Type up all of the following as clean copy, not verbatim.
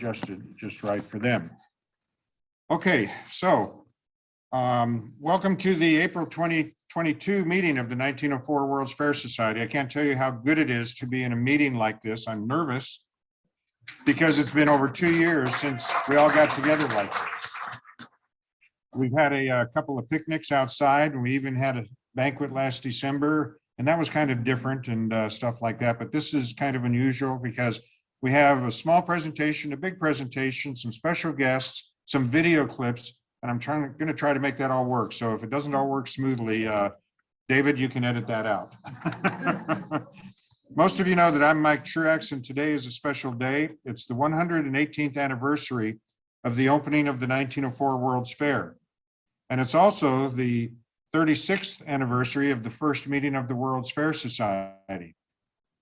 adjusted just right for them. Okay, so welcome to the April 2022 meeting of the 1904 World's Fair Society. I can't tell you how good it is to be in a meeting like this. I'm nervous because it's been over 2 years since we all got together like this. We've had a couple of picnics outside, and we even had a banquet last December, and that was kind of different and stuff like that. But this is kind of unusual because we have a small presentation, a big presentation, some special guests, some video clips, and I'm going to try to make that all work. So if it doesn't all work smoothly, David, you can edit that out. Most of you know that I'm Mike Truax, and today is a special day. It's the 118th anniversary of the opening of the 1904 World's Fair. And it's also the 36th anniversary of the first meeting of the World's Fair Society.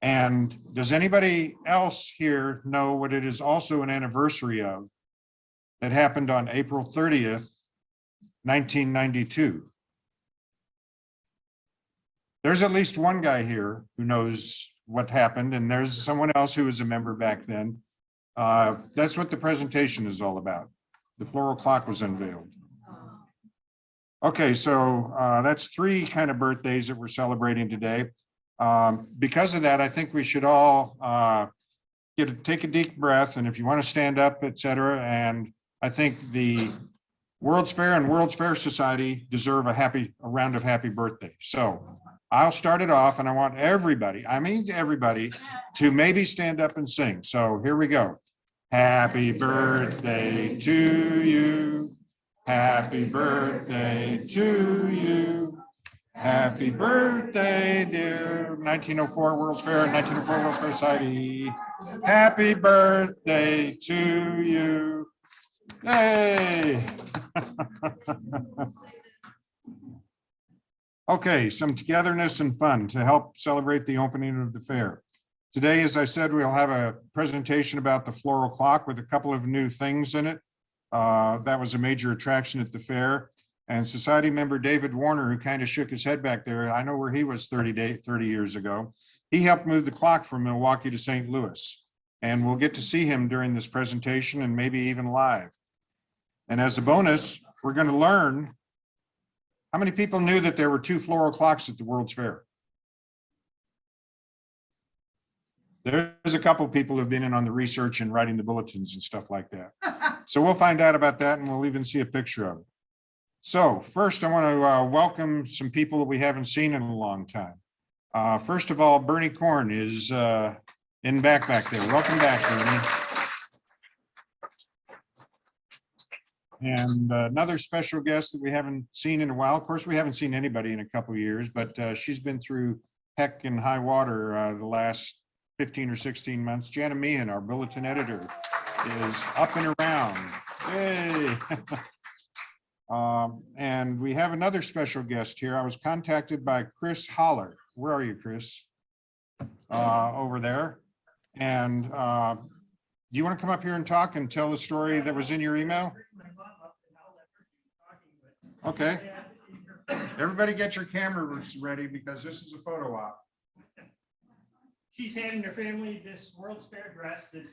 And does anybody else here know what it is also an anniversary of that happened on April 30th, 1992? There's at least one guy here who knows what happened, and there's someone else who was a member back then. That's what the presentation is all about. The Floral Clock was unveiled. Okay, so that's 3 kind of birthdays that we're celebrating today. Because of that, I think we should all take a deep breath, and if you want to stand up, etc. And I think the World's Fair and World's Fair Society deserve a round of happy birthday. So I'll start it off, and I want everybody, I mean everybody, to maybe stand up and sing. So here we go. Happy birthday to you. Happy birthday to you. Happy birthday, dear 1904 World's Fair and 1904 World's Fair Society. Happy birthday to you. Hey. Okay, some togetherness and fun to help celebrate the opening of the fair. Today, as I said, we'll have a presentation about the Floral Clock with a couple of new things in it. That was a major attraction at the fair. And society member David Warner, who kind of shook his head back there, I know where he was 30 years ago. He helped move the clock from Milwaukee to St. Louis. And we'll get to see him during this presentation and maybe even live. And as a bonus, we're going to learn how many people knew that there were 2 floral clocks at the World's Fair. There's a couple of people who've been in on the research and writing the bulletins and stuff like that. So we'll find out about that, and we'll even see a picture of it. So first, I want to welcome some people that we haven't seen in a long time. First of all, Bernie Korn is in back there. Welcome back, Bernie. And another special guest that we haven't seen in a while. Of course, we haven't seen anybody in a couple of years, but she's been through heck and high water the last 15 or 16 months. Jana Meehan, our bulletin editor, is up and around. Yay! And we have another special guest here. I was contacted by Chris Holler. Where are you, Chris? Over there. And do you want to come up here and talk and tell the story that was in your email? Okay. Everybody get your cameras ready because this is a photo op. She's handing her family this World's Fair dress that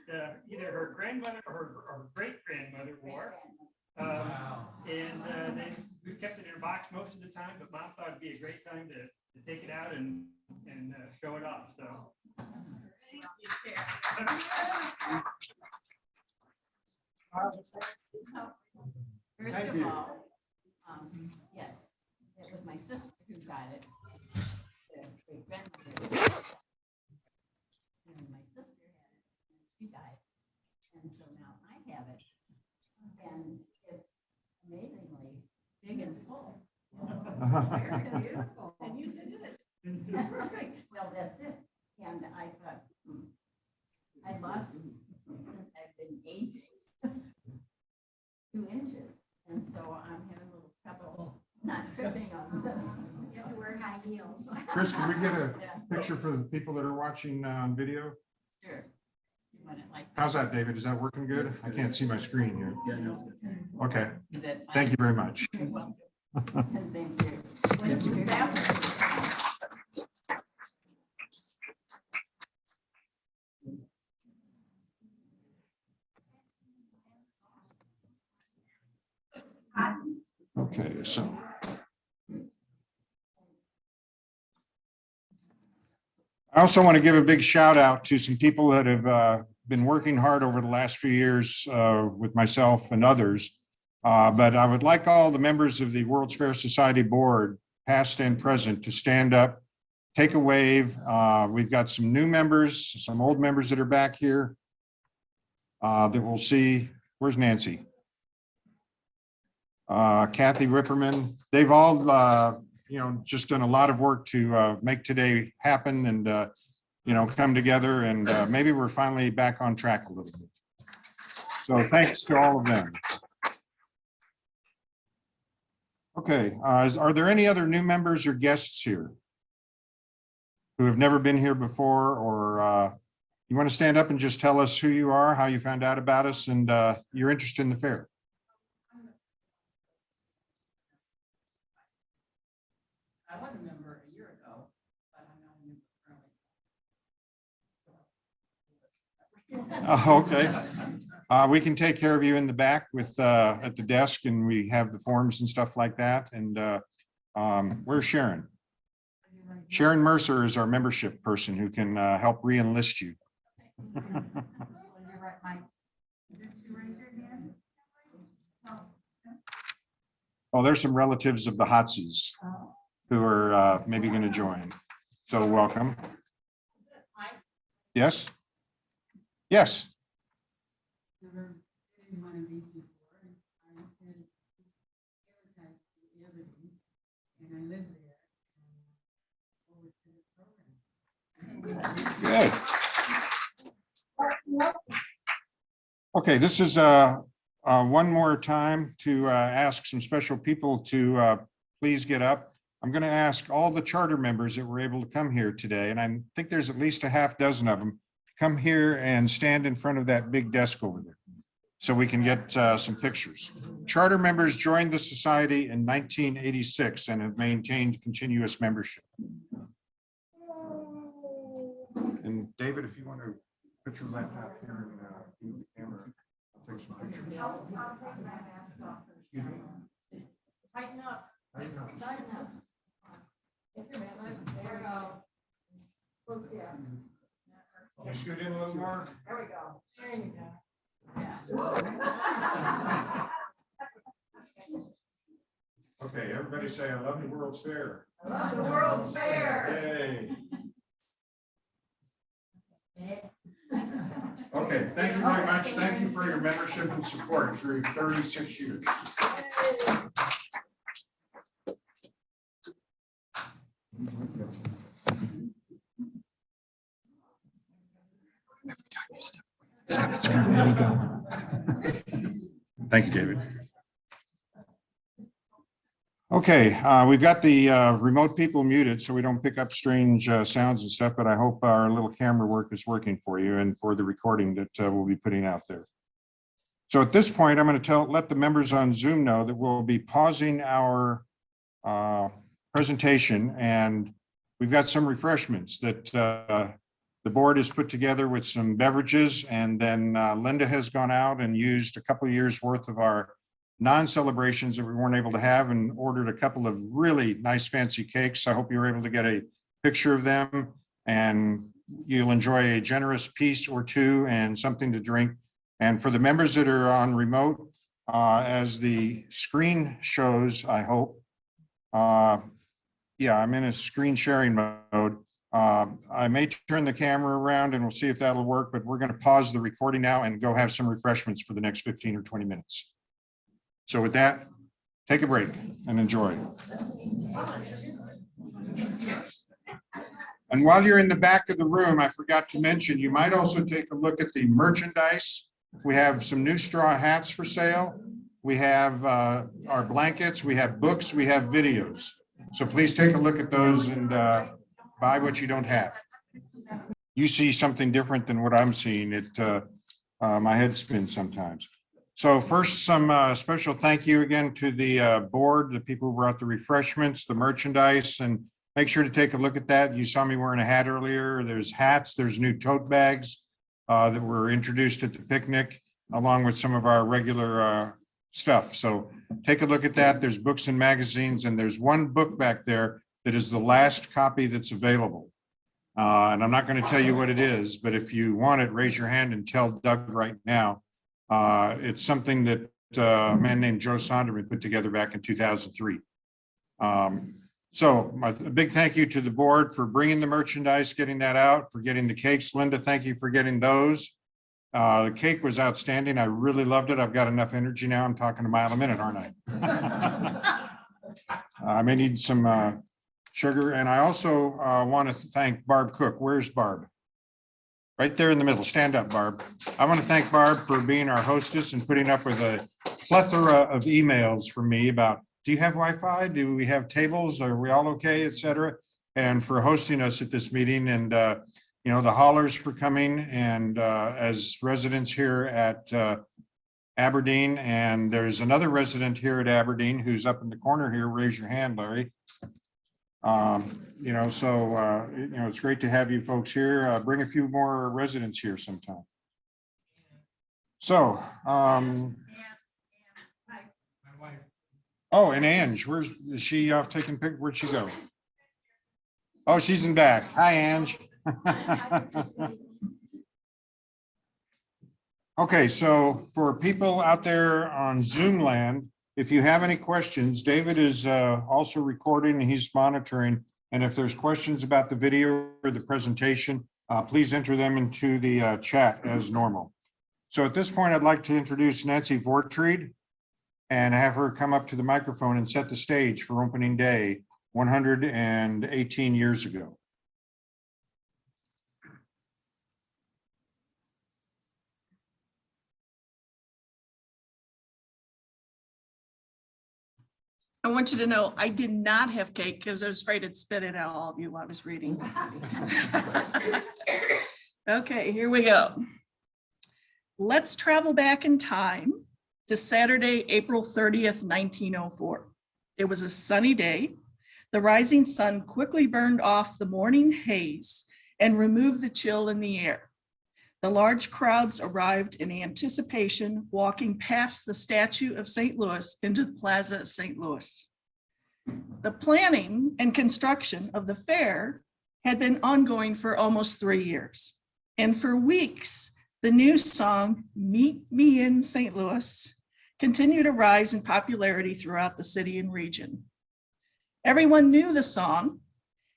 either her grandmother or her great-grandmother wore. Wow. And we've kept it in a box most of the time, but Mom thought it'd be a great time to take it out and show it off. So. First of all, yes, it was my sister who got it. And my sister had it, and she died, and so now I have it, and it's amazingly big and full. Very beautiful, and you did it. Perfect. Well, that's it. And I thought, I lost since I've been aging 2 inches, and so I'm having a little trouble not tripping on this. You have to wear high heels. Chris, can we get a picture for the people that are watching on video? Sure. You want it like that? How's that, David? Is that working good? I can't see my screen here. Yeah, no, it's good. Okay. Is that fine? Thank you very much. You're welcome. Thank you. Thank you. Okay, so. I also want to give a big shout out to some people that have been working hard over the last few years with myself and others. But I would like all the members of the World's Fair Society Board, past and present, to stand up, take a wave. We've got some new members, some old members that are back here that we'll see. Where's Nancy? Kathy Ripperman. They've all just done a lot of work to make today happen and come together, and maybe we're finally back on track a little bit. So thanks to all of them. Okay, are there any other new members or guests here who have never been here before, or you want to stand up and just tell us who you are, how you found out about us, and your interest in the fair? I was a member a year ago, but I'm not a member currently. Okay. We can take care of you in the back with at the desk, and we have the forms and stuff like that. And where's Sharon? Sharon Mercer is our membership person who can help re-enlist you. Oh, there's some relatives of the Hotsies who are maybe going to join. So welcome. Yes? Yes. Good. Okay, this is one more time to ask some special people to please get up. I'm going to ask all the charter members that were able to come here today, and I think there's at least a half dozen of them, come here and stand in front of that big desk over there so we can get some pictures. Charter members joined the society in 1986 and have maintained continuous membership. And David, if you want to put your laptop here and use the camera, I'll take some pictures. Tighten up. Tighten up. There we go. Close, yeah. Can you scoot in a little more? There we go. There you go. Okay, everybody say, I love the World's Fair. I love the World's Fair. Yay. Okay, thank you very much. Thank you for your membership and support through 36 years. There you go. Thank you, David. Okay, we've got the remote people muted so we don't pick up strange sounds and stuff, but I hope our little camera work is working for you and for the recording that we'll be putting out there. So at this point, I'm going to let the members on Zoom know that we'll be pausing our presentation, and we've got some refreshments that the board has put together with some beverages, and then Linda has gone out and used a couple of years worth of our non-celebrations that we weren't able to have and ordered a couple of really nice fancy cakes. I hope you were able to get a picture of them, and you'll enjoy a generous piece or two and something to drink. And for the members that are on remote, as the screen shows, I hope, yeah, I'm in a screen sharing mode. I may turn the camera around and we'll see if that'll work, but we're going to pause the recording now and go have some refreshments for the next 15 or 20 minutes. So with that, take a break and enjoy. And while you're in the back of the room, I forgot to mention, you might also take a look at the merchandise. We have some new straw hats for sale. We have our blankets, we have books, we have videos. So please take a look at those and buy what you don't have. You see something different than what I'm seeing. My head spins sometimes. So first, some special thank you again to the board, the people who brought the refreshments, the merchandise, and make sure to take a look at that. You saw me wearing a hat earlier. There's hats, there's new tote bags that were introduced at the picnic, along with some of our regular stuff. So take a look at that. There's books and magazines, and there's one book back there that is the last copy that's available. And I'm not going to tell you what it is, but if you want it, raise your hand and tell Doug right now. It's something that a man named Joe Sonderman put together back in 2003. So a big thank you to the board for bringing the merchandise, getting that out, for getting the cakes. Linda, thank you for getting those. The cake was outstanding. I really loved it. I've got enough energy now. I'm talking a mile a minute, aren't I? I may need some sugar. And I also want to thank Barb Cook. Where's Barb? Right there in the middle. Stand up, Barb. I want to thank Barb for being our hostess and putting up with a plethora of emails from me about, do you have Wi-Fi? Do we have tables? Are we all okay, et cetera? And for hosting us at this meeting, and you know, the Hollers for coming, and as residents here at Aberdeen, and there's another resident here at Aberdeen who's up in the corner here. Raise your hand, Larry. You know, so you know, it's great to have you folks here. Bring a few more residents here sometime. So oh, and Ange, is she off taking pic? Where'd she go? Oh, she's in back. Hi, Ange. Okay, so for people out there on Zoom land, if you have any questions, David is also recording and he's monitoring. And if there's questions about the video or the presentation, please enter them into the chat as normal. So at this point, I'd like to introduce Nancy Vortreed and have her come up to the microphone and set the stage for opening day 118 years ago. I want you to know I did not have cake because I was afraid I'd spit it out all of you while I was reading. Okay, here we go. Let's travel back in time to Saturday, April 30th, 1904. It was a sunny day. The rising sun quickly burned off the morning haze and removed the chill in the air. The large crowds arrived in anticipation, walking past the statue of St. Louis into the Plaza of St. Louis. The planning and construction of the fair had been ongoing for almost 3 years. And for weeks, the new song, Meet Me in St. Louis, continued to rise in popularity throughout the city and region. Everyone knew the song,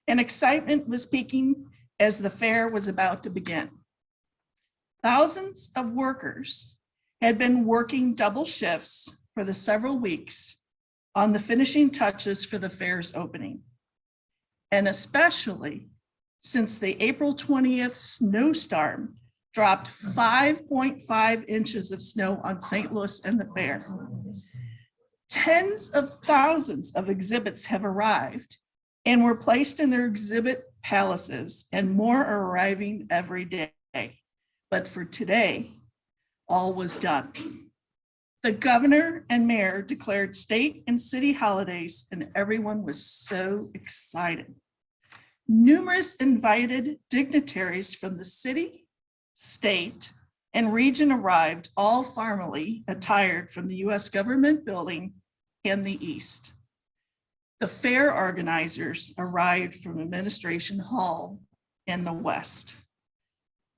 and excitement was peaking as the fair was about to begin. Thousands of workers had been working double shifts for the several weeks on the finishing touches for the fair's opening. And especially since the April 20th snowstorm dropped 5.5 inches of snow on St. Louis and the fair. Tens of thousands of exhibits have arrived and were placed in their exhibit palaces, and more are arriving every day. But for today, all was done. The governor and mayor declared state and city holidays, and everyone was so excited. Numerous invited dignitaries from the city, state, and region arrived, all formally attired from the U.S. government building in the east. The fair organizers arrived from Administration Hall in the west.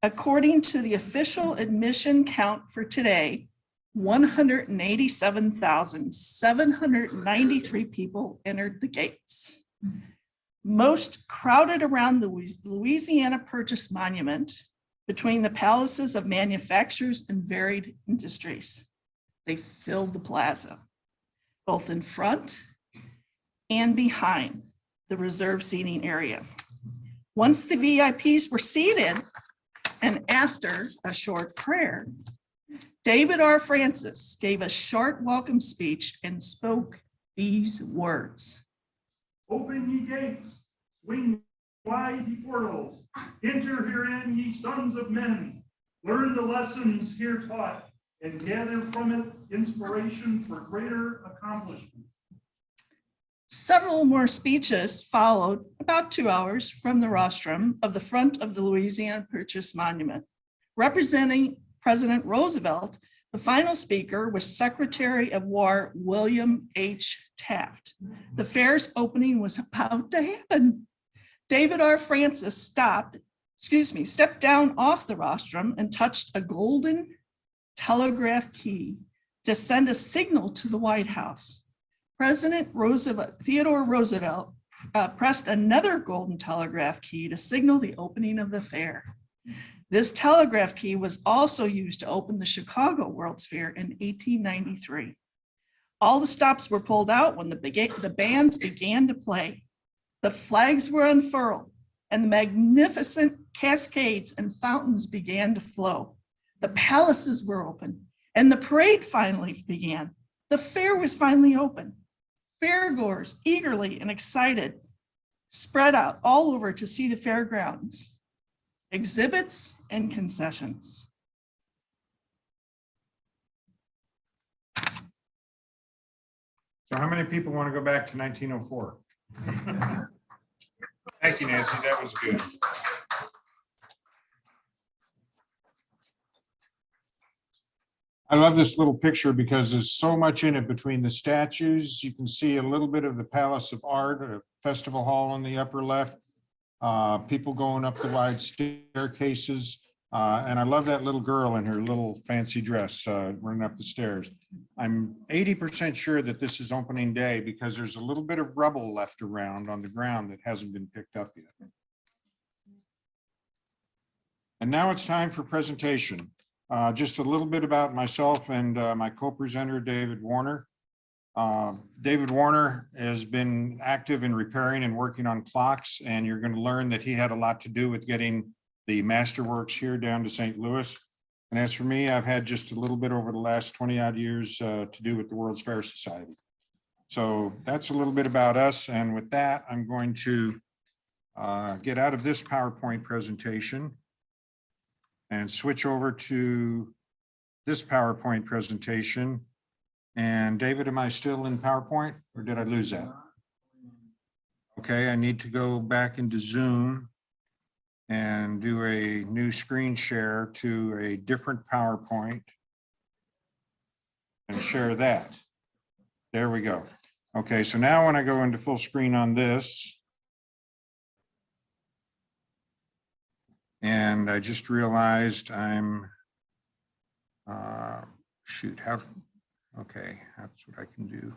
According to the official admission count for today, 187,793 people entered the gates. Most crowded around the Louisiana Purchase Monument between the palaces of manufacturers and varied industries. They filled the plaza, both in front and behind the reserved seating area. Once the VIPs were seated, and after a short prayer, David R. Francis gave a short welcome speech and spoke these words. Open ye gates, swing wide ye portals, enter herein ye sons of men, learn the lessons here taught, and gather from it inspiration for greater accomplishments. Several more speeches followed about 2 hours from the rostrum of the front of the Louisiana Purchase Monument. Representing President Roosevelt The final speaker was Secretary of War William H. Taft. The fair's opening was about to happen. David R. Francis stepped down off the rostrum and touched a golden telegraph key to send a signal to the White House. President Theodore Roosevelt pressed another golden telegraph key to signal the opening of the fair. This telegraph key was also used to open the Chicago World's Fair in 1893. All the stops were pulled out when the bands began to play. The flags were unfurled and the magnificent cascades and fountains began to flow. The palaces were open and the parade finally began. The fair was finally open. Fairgoers, eagerly and excited, spread out all over to see the fairgrounds, exhibits and concessions. So how many people want to go back to 1904? Thank you, Nancy. That was good. I love this little picture because there's so much in it between the statues. You can see a little bit of the Palace of Art, a festival hall on the upper left, people going up the wide staircases. And I love that little girl in her little fancy dress running up the stairs. I'm 80% sure that this is opening day because there's a little bit of rubble left around on the ground that hasn't been picked up yet. And now it's time for presentation. Just a little bit about myself and my co-presenter, David Warner. David Warner has been active in repairing and working on clocks, and you're going to learn that he had a lot to do with getting the masterworks here down to St. Louis. And as for me, I've had just a little bit over the last 20 odd years to do with the World's Fair Society. So that's a little bit about us. And with that, I'm going to get out of this PowerPoint presentation and switch over to this PowerPoint presentation. And David, am I still in PowerPoint or did I lose that? Okay, I need to go back into Zoom and do a new screen share to a different PowerPoint and share that. There we go. Okay, so now when I go into full screen on this, and I just realized I'm, okay, that's what I can do.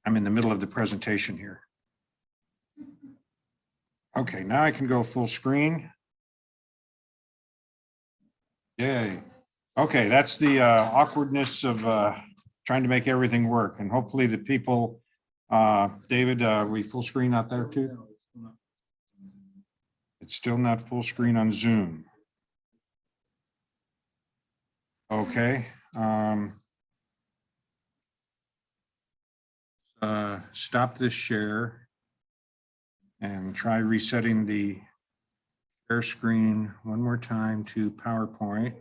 I'm in the middle of the presentation here. Okay, now I can go full screen. Yay. Okay, that's the awkwardness of trying to make everything work. And hopefully the people, David, we full screen out there too? It's still not full screen on Zoom. Okay. Stop this share and try resetting the share screen one more time to PowerPoint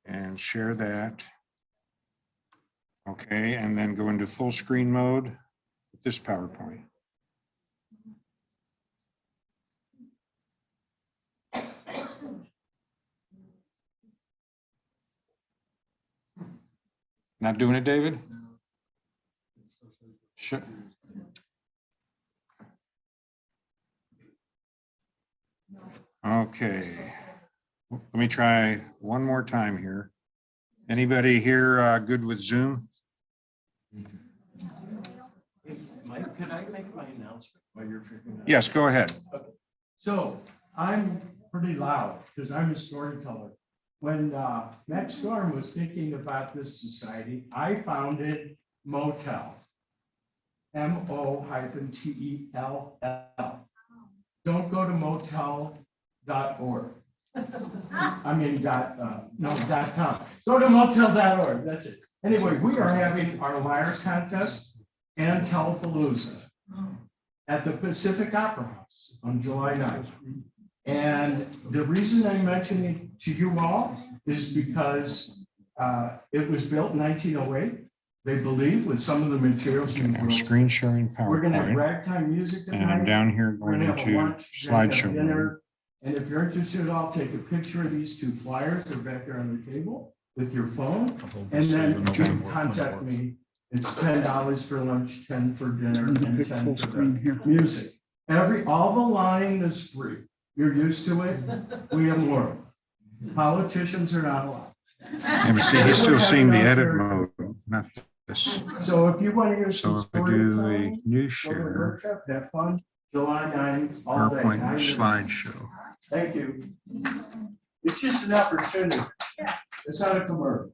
and share that. Okay, and then go into full screen mode with this PowerPoint. Not doing it, David? Sure. Okay. Let me try one more time here. Anybody here good with Zoom? Mike, can I make my announcement while you're figuring out? Yes, go ahead. Okay. So I'm pretty loud because I'm a storyteller. When Matt Storm was thinking about this society, I founded Motel, MO-TELL. Don't go to motel.org. I mean, .com. Go to motel.org. That's it. Anyway, we are having our Liars Contest and Telepalooza at the Pacific Opera House on July 9th. And the reason I mention it to you all is because it was built in 1908. They believe with some of the materials. Okay, I'm screen sharing We're going to have PowerPoint. ragtime music tonight. And I'm down here We're going gonna have a into lunch, we're gonna have slideshow mode. dinner, And if you're interested at all, take a picture of these two flyers. They're back there on the table with your phone. And then you can contact me. It's $10 for lunch, 10 for dinner, and 10 Full for screen here. the music. All the line is free. You're used to it. We have more. Politicians are not allowed. And we see, he's still seeing the edit mode, not this. So if you want to hear So some if I do storytelling, a new go to the share, workshop, have fun. July 9th, all day. PowerPoint 9 to 9. slideshow. Thank you. It's just an opportunity. It's not a commercial.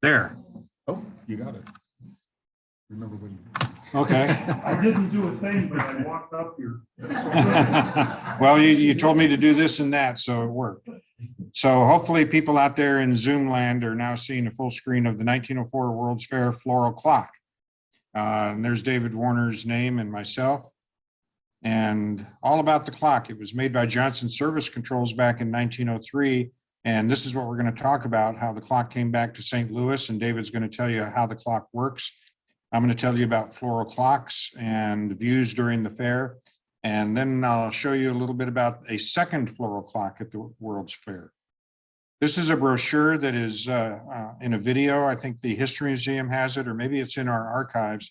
There. Oh, you got it. Remember when you. Okay. I didn't do a thing, but I walked up here. Well, you told me to do this and that, so it worked. So hopefully people out there in Zoom land are now seeing a full screen of the 1904 World's Fair Floral Clock. And there's David Warner's name and myself. And all about the clock. It was made by Johnson Service Controls back in 1903. And this is what we're going to talk about, how the clock came back to St. Louis. And David's going to tell you how the clock works. I'm going to tell you about Floral Clocks and views during the fair. And then I'll show you a little bit about a second floral clock at the World's Fair. This is a brochure that is in a video. I think the History Museum has it, or maybe it's in our archives.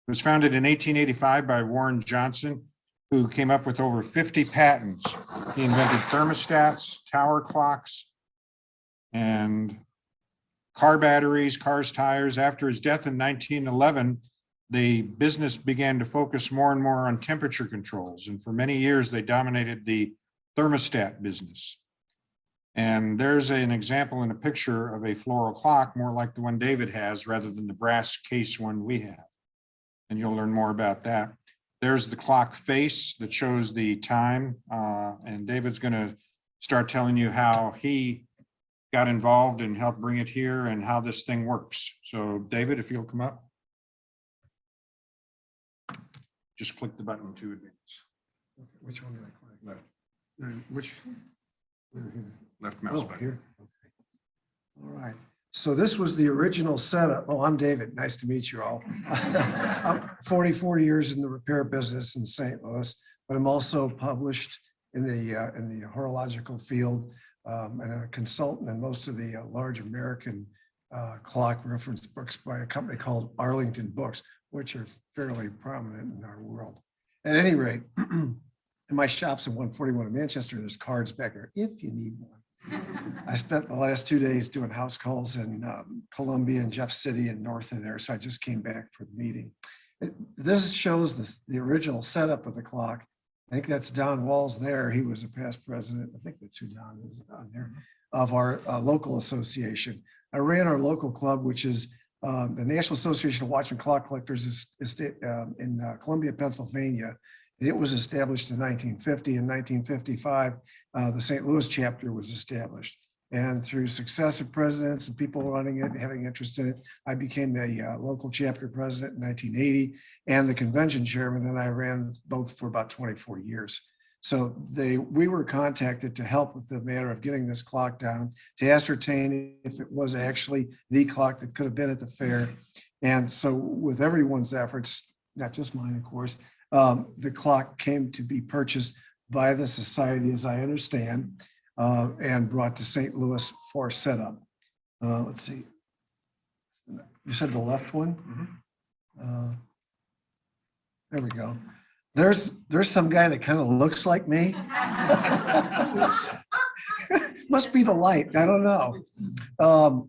It was founded in 1885 by Warren Johnson, who came up with over 50 patents. He invented thermostats, tower clocks, and car batteries, cars, tires. After his death in 1911, the business began to focus more and more on temperature controls. And for many years, they dominated the thermostat business. And there's an example in a picture of a floral clock, more like the one David has, rather than the brass case one we have. And you'll learn more about that. There's the clock face that shows the time. And David's going to start telling you how he got involved and helped bring it here and how this thing works. So David, if you'll come up. Just click the button to advance. Which one do I click? Left. Which? Left mouse Oh, button. here. Okay. All right. So this was the original setup. Oh, I'm David. Nice to meet you all. I'm 44 years in the repair business in St. Louis, but I'm also published in the horological field and a consultant in most of the large American clock reference books by a company called Arlington Books, which are fairly prominent in our world. At any rate, in my shop's in 141 in Manchester, there's cards back there if you need one. I spent the last 2 days doing house calls in Columbia and Jeff City and north of there, so I just came back for the meeting. This shows the original setup of the clock. I think that's Don Walls there. He was a past president. I think that's who Don is on there, of our local association. I ran our local club, which is the National Association of Watch and Clock Collectors in Columbia, Pennsylvania. It was established in 1950. In 1955, the St. Louis chapter was established. And through successive presidents and people running it and having interest in it, I became the local chapter president in 1980 and the convention chairman, and I ran both for about 24 years. So we were contacted to help with the matter of getting this clock down, to ascertain if it was actually the clock that could have been at the fair. And so with everyone's efforts, not just mine, of course, the clock came to be purchased by the society, as I understand, and brought to St. Louis for setup. Let's see. You said the left one? There we go. There's some guy that kind of looks like me. Must be the light. I don't know.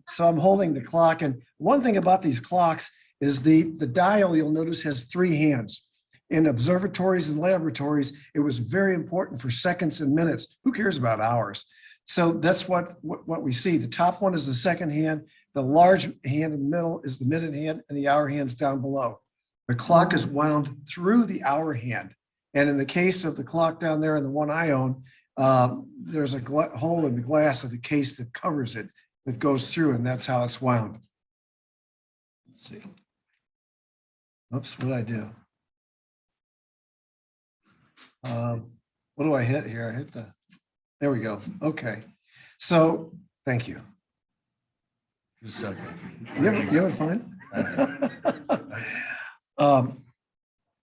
So I'm holding the clock. And one thing about these clocks is the dial, you'll notice, has 3 hands. In observatories and laboratories, it was very important for seconds and minutes. Who cares about hours? So that's what we see. The top one is the second hand. The large hand in the middle is the minute hand, and the hour hand's down below. The clock is wound through the hour hand. And in the case of the clock down there and the one I own, there's a hole in the glass of the case that covers it that goes through, and that's how it's wound. Let's see. Oops, what did I do? What do I hit here? I hit there we go. Okay. So thank you. Just a second. You having fun?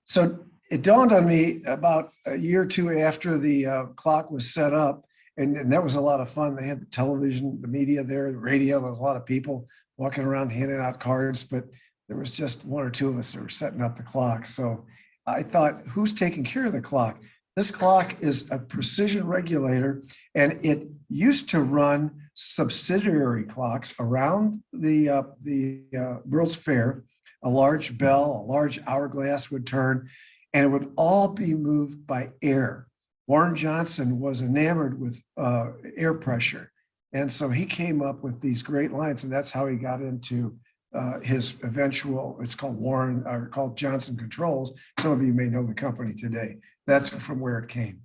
So it dawned on me about a year or two after the clock was set up, and that was a lot of fun. They had the television, the media there, the radio, there was a lot of people walking around handing out cards, but there was just one or two of us that were setting up the clock. So I thought, who's taking care of the clock? This clock is a precision regulator, and it used to run subsidiary clocks around the World's Fair. A large bell, a large hourglass would turn, and it would all be moved by air. Warren Johnson was enamored with air pressure. And so he came up with these great lines, and that's how he got into his eventual, it's called Johnson Controls. Some of you may know the company today. That's from where it came.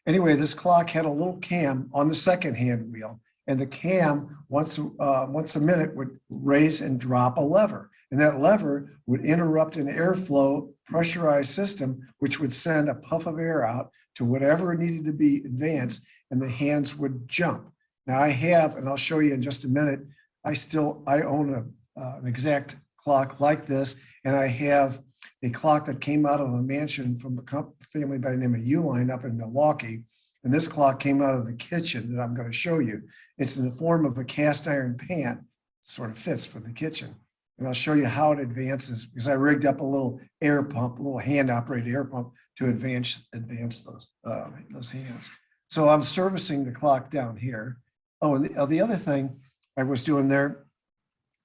Anyway, this clock had a little cam on the second hand wheel, and the cam once a minute would raise and drop a lever. And that lever would interrupt an airflow pressurized system, which would send a puff of air out to whatever needed to be advanced, and the hands would jump. Now I have, and I'll show you in just a minute, I own an exact clock like this, and I have a clock that came out of a mansion from a family by the name of Uline up in Milwaukee. And this clock came out of the kitchen that I'm going to show you. It's in the form of a cast iron pan, sort of fits for the kitchen. And I'll show you how it advances, because I rigged up a little air pump, a little hand operated air pump to advance those hands. So I'm servicing the clock down here. Oh, and the other thing I was doing there,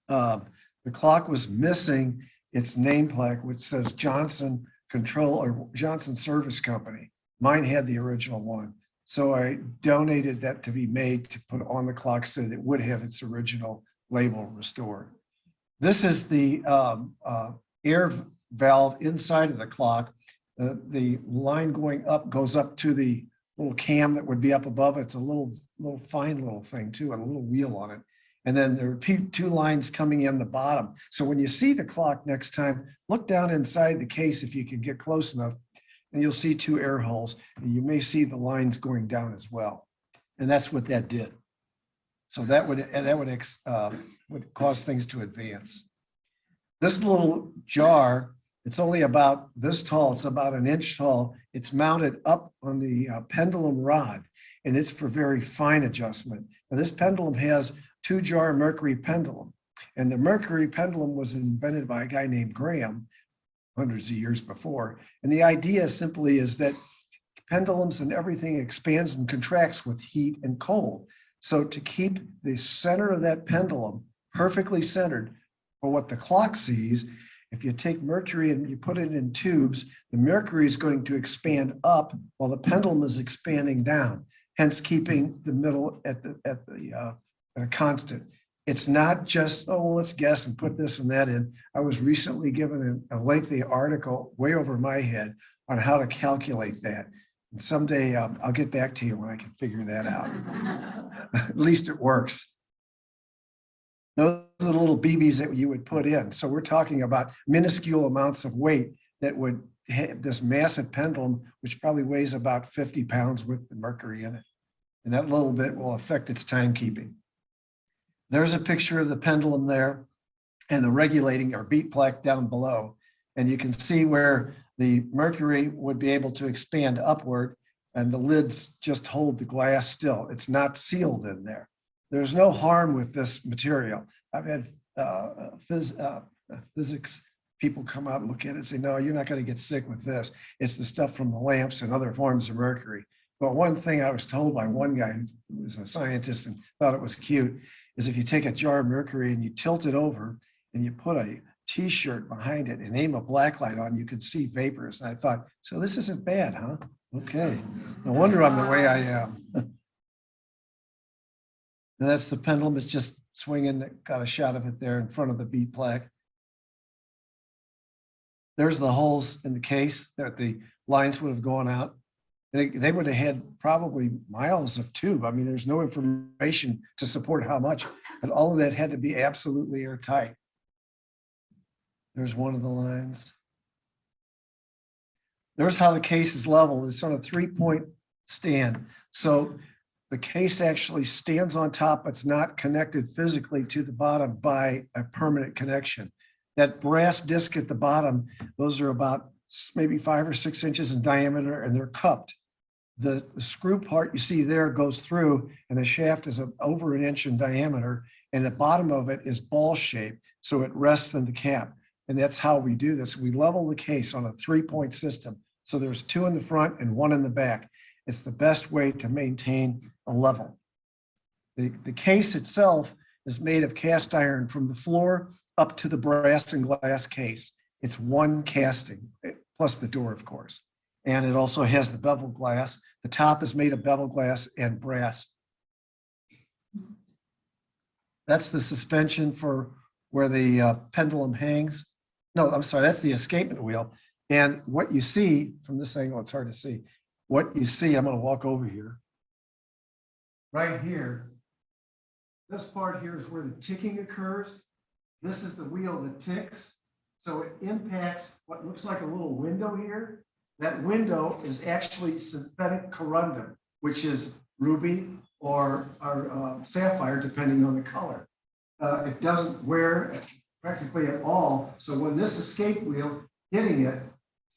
the clock was missing its nameplate, which says Johnson Control or Johnson Service Company. Mine had the original one. So I donated that to be made to put on the clock so that it would have its original label restored. This is the air valve inside of the clock. The line going up goes up to the little cam that would be up above. It's a little fine little thing too, and a little wheel on it. And then there are two lines coming in the bottom. So when you see the clock next time, look down inside the case if you can get close enough, and you'll see two air holes, and you may see the lines going down as well. And that's what that did. So that would cause things to advance. This little jar, it's only about this tall. It's about an inch tall. It's mounted up on the pendulum rod, and it's for very fine adjustment. Now this pendulum has 2-jar mercury pendulum, and the mercury pendulum was invented by a guy named Graham hundreds of years before. And the idea simply is that pendulums and everything expands and contracts with heat and cold. So to keep the center of that pendulum perfectly centered for what the clock sees, if you take mercury and you put it in tubes, the mercury is going to expand up while the pendulum is expanding down, hence keeping the middle at a constant. It's not just, oh, well, let's guess and put this and that in. I was recently given a lengthy article way over my head on how to calculate that. And someday I'll get back to you when I can figure that out. At least it works. Those are the little BBs that you would put in. So we're talking about minuscule amounts of weight that would have this massive pendulum, which probably weighs about 50 pounds with the mercury in it. And that little bit will affect its timekeeping. There's a picture of the pendulum there and the regulating or beat plaque down below. And you can see where the mercury would be able to expand upward and the lids just hold the glass still. It's not sealed in there. There's no harm with this material. I've had physics people come out and look at it and say, no, you're not going to get sick with this. It's the stuff from the lamps and other forms of mercury. But one thing I was told by one guy who was a scientist and thought it was cute is if you take a jar of mercury and you tilt it over and you put a t-shirt behind it and aim a black light on, you could see vapors. And I thought, so this isn't bad, huh? Okay. No wonder I'm the way I am. And that's the pendulum. It's just swinging. Got a shot of it there in front of the beat plaque. There's the holes in the case that the lines would have gone out. They would have had probably miles of tube. I mean, there's no information to support how much, but all of that had to be absolutely airtight. There's one of the lines. There's how the case is leveled. It's on a 3-point stand. So the case actually stands on top. It's not connected physically to the bottom by a permanent connection. That brass disc at the bottom, those are about maybe 5 or 6 inches in diameter, and they're cupped. The screw part you see there goes through, and the shaft is over an inch in diameter, and the bottom of it is ball shaped, so it rests in the cap. And that's how we do this. We level the case on a 3-point system. So there's 2 in the front and 1 in the back. It's the best way to maintain a level. The case itself is made of cast iron from the floor up to the brass and glass case. It's one casting, plus the door, of course. And it also has the bevel glass. The top is made of bevel glass and brass. That's the suspension for where the pendulum hangs. No, I'm sorry, that's the escapement wheel. And what you see from this angle, it's hard to see. What you see, I'm going to walk over here. Right here, this part here is where the ticking occurs. This is the wheel that ticks. So it impacts what looks like a little window here. That window is actually synthetic corundum, which is ruby or sapphire, depending on the color. It doesn't wear practically at all. So when this escape wheel hitting it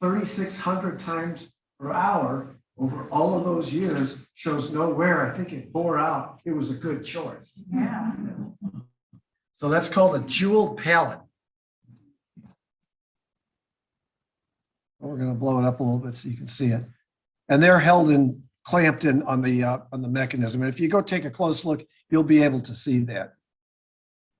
3,600 times per hour over all of those years shows no wear. I think it bore out. It was a good choice. Yeah. So that's called a jeweled pallet. We're going to blow it up a little bit so you can see it. And they're held in, clamped in on the mechanism. And if you go take a close look, you'll be able to see that.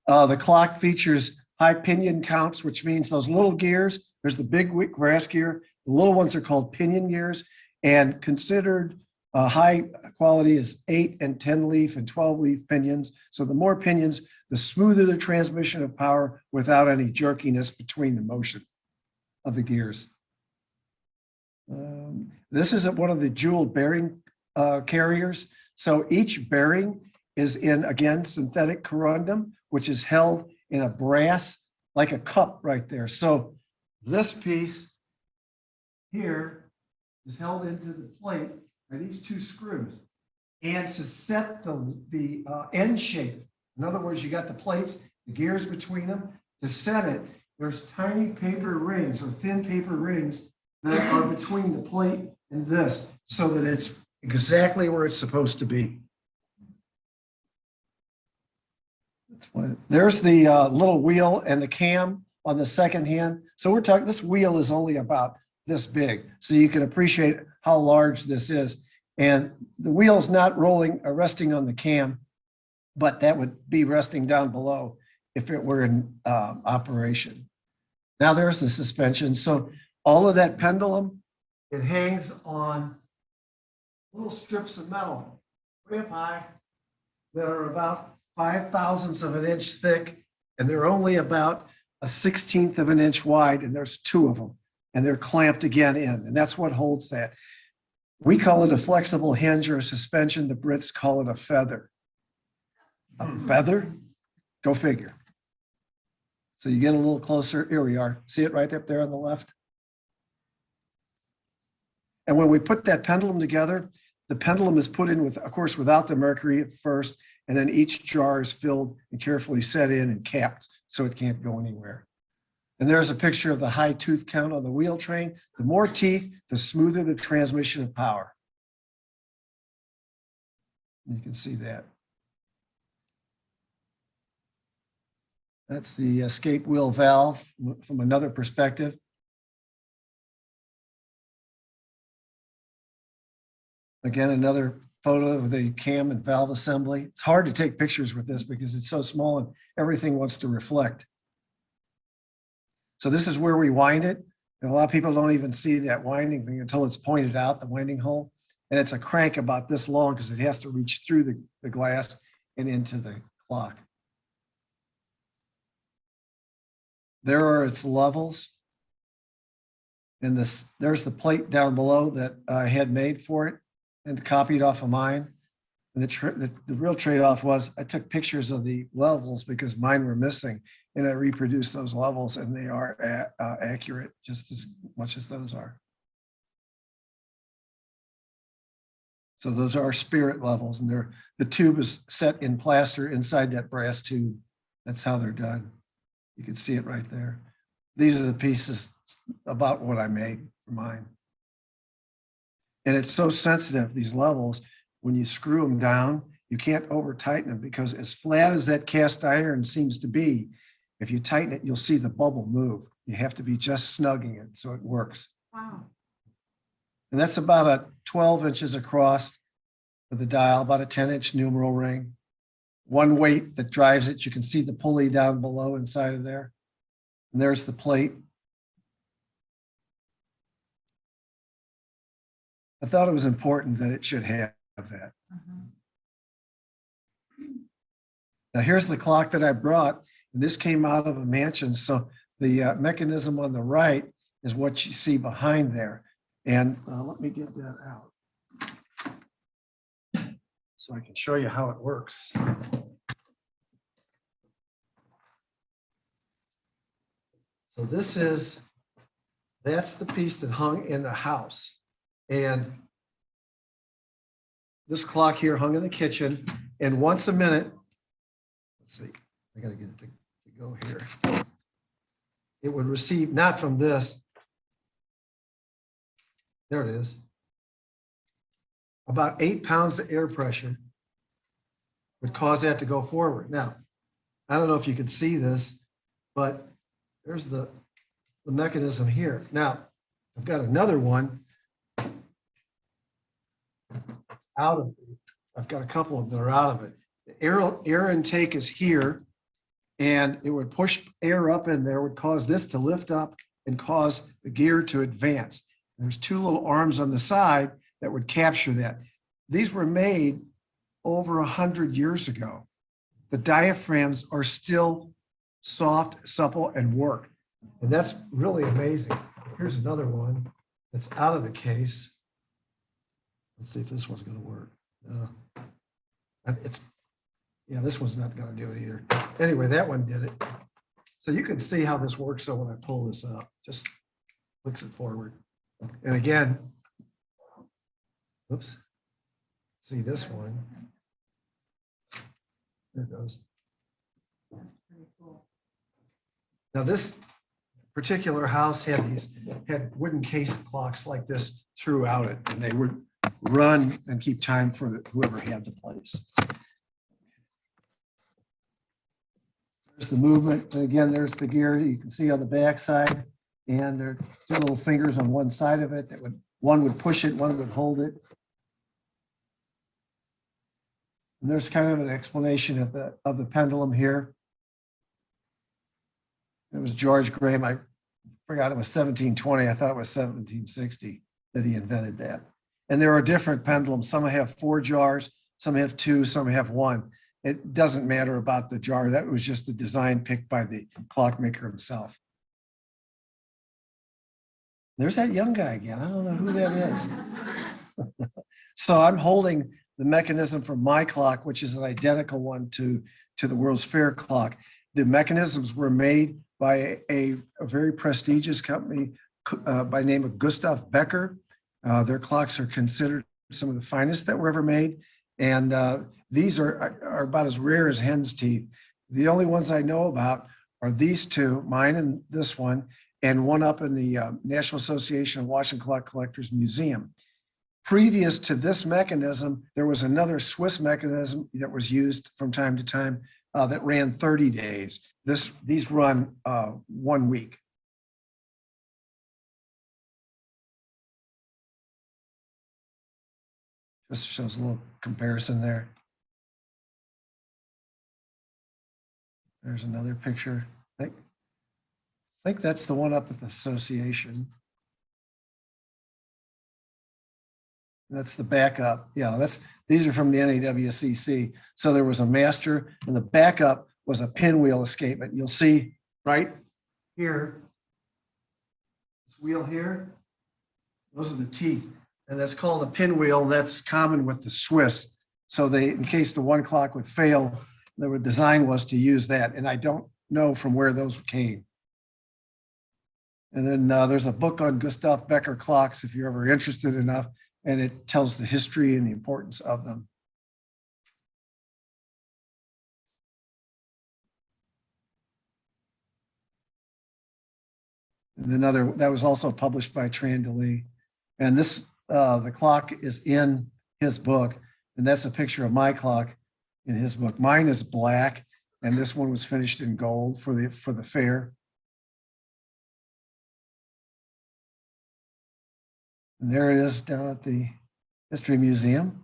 The clock features high pinion counts, which means those little gears, there's the big brass gear. The little ones are called pinion gears, and considered high quality is 8 and 10 leaf and 12 leaf pinions. So the more pinions, the smoother the transmission of power without any jerkiness between the motion of the gears. This is one of the jeweled bearing carriers. So each bearing is in, again, synthetic corundum, which is held in a brass, like a cup right there. So this piece here is held into the plate by these 2 screws. And to set the end shape, in other words, you got the plates, the gears between them, to set it, there's tiny paper rings or thin paper rings that are between the plate and this, so that it's exactly where it's supposed to be. There's the little wheel and the cam on the second hand. So we're talking, this wheel is only about this big, so you can appreciate how large this is. And the wheel's not rolling or resting on the cam, but that would be resting down below if it were in operation. Now there's the suspension. So all of that pendulum, it hangs on little strips of metal, way up high, that are about 5/1000ths of an inch thick, and they're only about a 1/16 of an inch wide, and there's 2 of them, and they're clamped again in, and that's what holds that. We call it a flexible hinge or a suspension. The Brits call it a feather. A feather? Go figure. So you get a little closer. Here we are. See it right up there on the left? And when we put that pendulum together, the pendulum is put in with, of course, without the mercury at first, and then each jar is filled and carefully set in and capped so it can't go anywhere. And there's a picture of the high tooth count on the wheel train. The more teeth, the smoother the transmission of power. You can see that. That's the escape wheel valve from another perspective. Again, another photo of the cam and valve assembly. It's hard to take pictures with this because it's so small and everything wants to reflect. So this is where we wind it. And a lot of people don't even see that winding thing until it's pointed out, the winding hole. And it's a crank about this long because it has to reach through the glass and into the clock. There are its levels. And there's the plate down below that I had made for it and copied off of mine. And the real trade-off was I took pictures of the levels because mine were missing, and I reproduced those levels, and they are accurate just as much as those are. So those are spirit levels, and the tube is set in plaster inside that brass tube. That's how they're done. You can see it right there. These are the pieces about what I made for mine. And it's so sensitive, these levels, when you screw them down, you can't over tighten them because as flat as that cast iron seems to be, if you tighten it, you'll see the bubble move. You have to be just snugging it so it works. Wow. And that's about a 12 inches across with the dial, about a 10-inch numeral ring. One weight that drives it. You can see the pulley down below inside of there. And there's the plate. I thought it was important that it should have that. Now here's the clock that I brought. And this came out of a mansion. So the mechanism on the right is what you see behind there. And let me get that out so I can show you how it works. So that's the piece that hung in the house. And this clock here hung in the kitchen, and once a minute, let's see, I gotta get it to go here. It would receive, not from this, there it is, about 8 pounds of air pressure would cause that to go forward. Now, I don't know if you can see this, but there's the mechanism here. Now, I've got another one. It's out of it. I've got a couple of that are out of it. The air intake is here, and it would push air up in there, would cause this to lift up and cause the gear to advance. There's two little arms on the side that would capture that. These were made over 100 years ago. The diaphragms are still soft, supple, and work. And that's really amazing. Here's another one that's out of the case. Let's see if this one's going to work. Yeah, this one's not going to do it either. Anyway, that one did it. So you can see how this works. So when I pull this up, just flicks it forward. And again, oops, see this one. There it goes. Now this particular house had wooden case clocks like this throughout it, and they would run and keep time for whoever had the place. There's the movement. And again, there's the gear you can see on the back side, and there are two little fingers on one side of it that one would push it, one would hold it. And there's kind of an explanation of the pendulum here. It was George Graham. I forgot it was 1720. I thought it was 1760 that he invented that. And there are different pendulums. Some have 4 jars, some have 2, some have 1. It doesn't matter about the jar. That was just the design picked by the clockmaker himself. There's that young guy again. I don't know who that is. So I'm holding the mechanism for my clock, which is an identical one to the World's Fair clock. The mechanisms were made by a very prestigious company by the name of Gustav Becker. Their clocks are considered some of the finest that were ever made. And these are about as rare as hen's teeth. The only ones I know about are these two, mine and this one, and one up in the National Association of Watch and Clock Collectors Museum. Previous to this mechanism, there was another Swiss mechanism that was used from time to time that ran 30 days. These run 1 week. Just shows a little comparison there. There's another picture. I think that's the one up at the association. That's the backup. Yeah, these are from the NAWCC. So there was a master, and the backup was a pinwheel escapement. You'll see right here, this wheel here, those are the teeth. And that's called a pinwheel. That's common with the Swiss. So in case the one clock would fail, the design was to use that. And I don't know from where those came. And then there's a book on Gustav Becker clocks if you're ever interested enough, and it tells the history and the importance of them. And another, that was also published by Trandely. And this, the clock is in his book, and that's a picture of my clock in his book. Mine is black, and this one was finished in gold for the fair. And there it is down at the History Museum.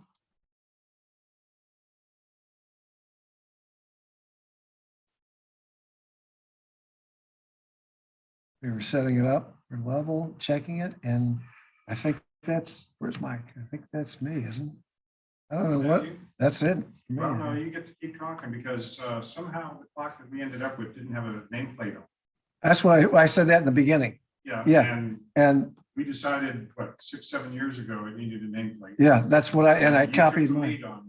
We were setting it up for level, checking it, and I think that's, where's Mike? I think that's me, isn't it? I don't know what, that's it. Well, no, you get to keep talking because somehow the clock that we ended up with didn't have a nameplate on. That's why I said that in the beginning. Yeah. Yeah. And We decided, what, 6-7 years ago, it needed a nameplate. yeah, that's what I You took copied the mine. lead on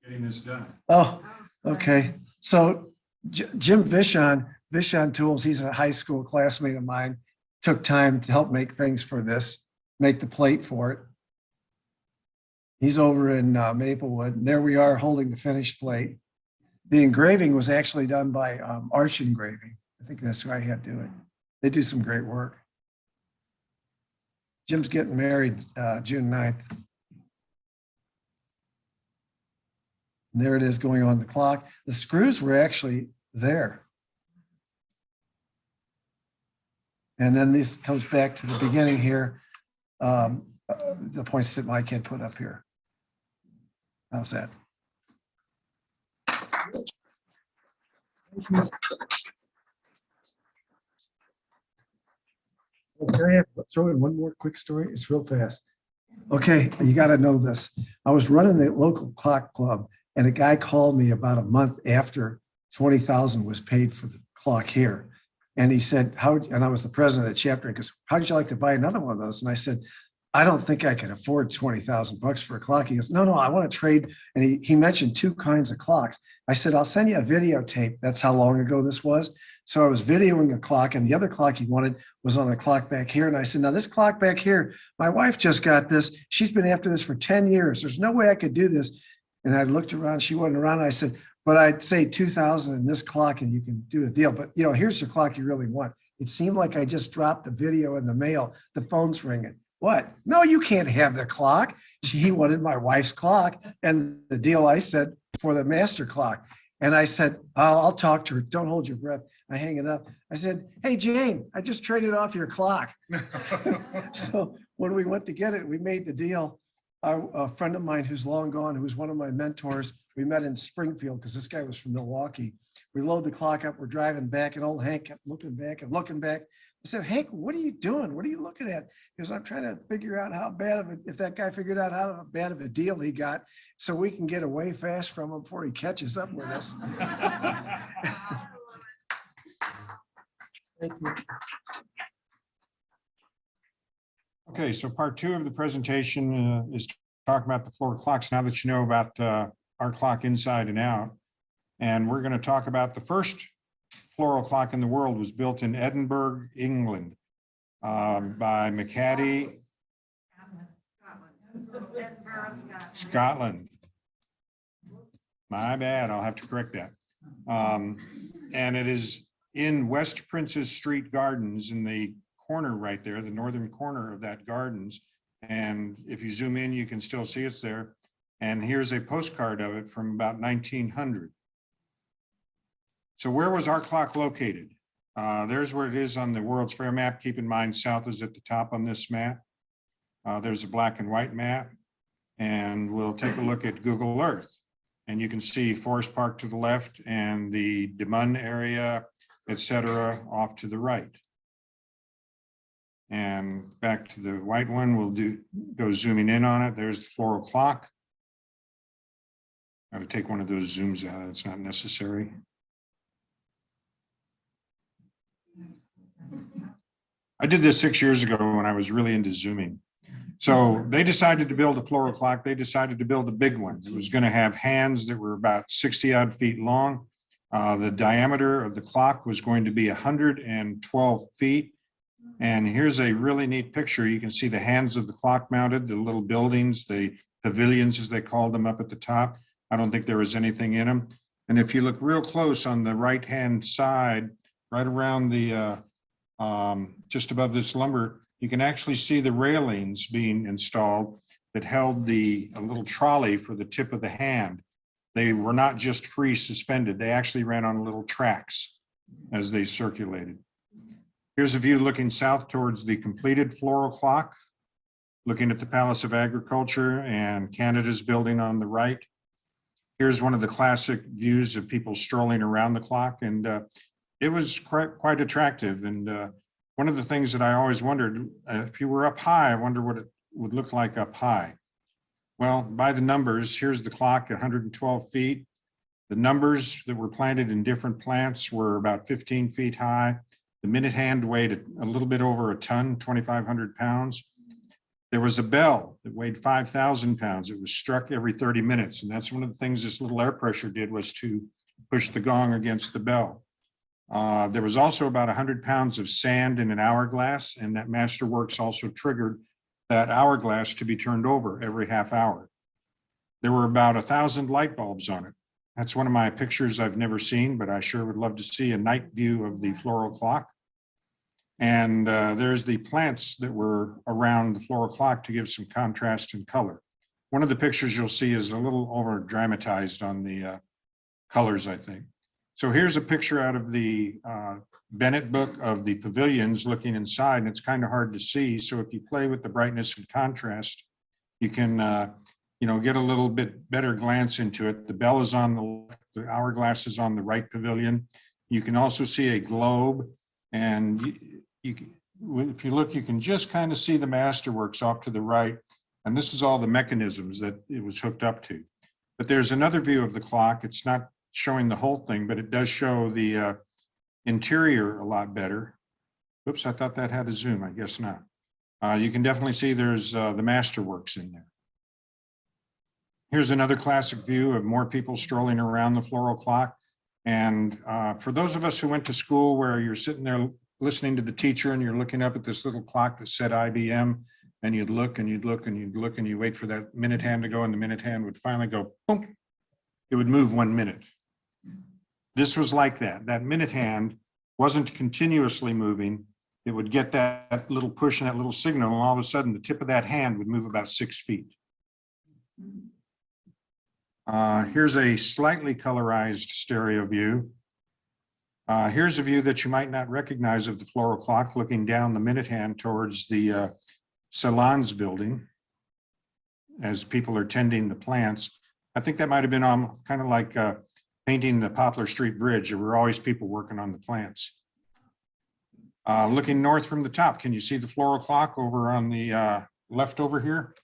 getting this done. Oh, okay. So Jim Vishon Tools, he's a high school classmate of mine, took time to help make things for this, make the plate for it. He's over in Maplewood, and there we are holding the finished plate. The engraving was actually done by Arch Engraving. I think that's who I had do it. They do some great work. Jim's getting married June 9th. And there it is going on the clock. The screws were actually there. And then this comes back to the beginning here, the points that Mike had put up here. How's that? Can I throw in one more quick story? It's real fast. Okay, you got to know this. I was running the local clock club, and a guy called me about a month after 20,000 was paid for the clock here. And he said, and I was the president of the chapter, and he goes, how'd you like to buy another one of those? And I said, I don't think I can afford 20,000 bucks for a clock. He goes, no, I want to trade. And he mentioned two kinds of clocks. I said, I'll send you a videotape. That's how long ago this was. So I was videoing a clock, and the other clock he wanted was on the clock back here. And I said, now this clock back here, my wife just got this. She's been after this for 10 years. There's no way I could do this. And I looked around, she wasn't around. I said, but I'd say 2,000 in this clock and you can do a deal. But here's the clock you really want. It seemed like I just dropped the video in the mail. The phone's ringing. What? No, you can't have the clock. He wanted my wife's clock and the deal I said for the master clock. And I said, I'll talk to her. Don't hold your breath. I hang it up. I said, hey, Jane, I just traded off your clock. So when we went to get it, we made the deal. A friend of mine who's long gone, who was one of my mentors, we met in Springfield because this guy was from Milwaukee. We load the clock up, we're driving back, and old Hank kept looking back and looking back. I said, Hank, what are you doing? What are you looking at? Because I'm trying to figure out how bad of if that guy figured out how bad of a deal he got so we can get away fast from him before he catches up with us. Thank you. Okay, so part two of the presentation is talking about the Floral Clocks. Now that you know about our clock inside and out, and we're going to talk about the first floral clock in the world was built in Edinburgh, England, by McCaddy, Scotland. My bad, I'll have to correct that. And it is in West Princes Street Gardens in the corner right there, the northern corner of that gardens. And if you zoom in, you can still see it's there. And here's a postcard of it from about 1900. So where was our clock located? There's where it is on the World's Fair map. Keep in mind, south is at the top on this map. There's a black and white map. And we'll take a look at Google Earth. And you can see Forest Park to the left and the De Mun area, etc., off to the right. And back to the white one, we'll go zooming in on it. There's the Floral Clock. I'm going to take one of those zooms out. It's not necessary. I did this 6 years ago when I was really into zooming. So they decided to build a floral clock. They decided to build a big one. It was going to have hands that were about 60 odd feet long. The diameter of the clock was going to be 112 feet. And here's a really neat picture. You can see the hands of the clock mounted, the little buildings, the pavilions, as they called them, up at the top. I don't think there was anything in them. And if you look real close on the right-hand side, right around the just above this lumber, you can actually see the railings being installed that held a little trolley for the tip of the hand. They were not just free suspended. They actually ran on little tracks as they circulated. Here's a view looking south towards the completed Floral Clock, looking at the Palace of Agriculture and Canada's building on the right. Here's one of the classic views of people strolling around the clock, and it was quite attractive. And one of the things that I always wondered, if you were up high, I wonder what it would look like up high. Well, by the numbers, here's the clock, 112 feet. The numbers that were planted in different plants were about 15 feet high. The minute hand weighed a little bit over a ton, 2,500 pounds. There was a bell that weighed 5,000 pounds. It was struck every 30 minutes. And that's one of the things this little air pressure did, was to push the gong against the bell. There was also about 100 pounds of sand in an hourglass, and that masterworks also triggered that hourglass to be turned over every half hour. There were about 1,000 light bulbs on it. That's one of my pictures I've never seen, but I sure would love to see a night view of the Floral Clock. And there's the plants that were around the Floral Clock to give some contrast and color. One of the pictures you'll see is a little over dramatized on the colors, I think. So here's a picture out of the Bennett book of the pavilions looking inside, and it's kind of hard to see. So if you play with the brightness and contrast, you can get a little bit better glance into it. The bell is on the left, the hourglass is on the right pavilion. You can also see a globe, and if you look, you can just kind of see the masterworks off to the right. And this is all the mechanisms that it was hooked up to. But there's another view of the clock. It's not showing the whole thing, but it does show the interior a lot better. Oops, I thought that had a zoom. I guess not. You can definitely see there's the masterworks in there. Here's another classic view of more people strolling around the Floral Clock. And for those of us who went to school where you're sitting there listening to the teacher and you're looking up at this little clock that said IBM, and you'd look and you'd look and you'd look and you wait for that minute hand to go, and the minute hand would finally go, boom. It would move 1 minute. This was like that. That minute hand wasn't continuously moving. It would get that little push and that little signal, and all of a sudden the tip of that hand would move about 6 feet. Here's a slightly colorized stereo view. Here's a view that you might not recognize of the Floral Clock, looking down the minute hand towards the Salons building as people are tending the plants. I think that might have been kind of like painting the Poplar Street Bridge. There were always people working on the plants. Looking north from the top, can you see the Floral Clock over on the left over here?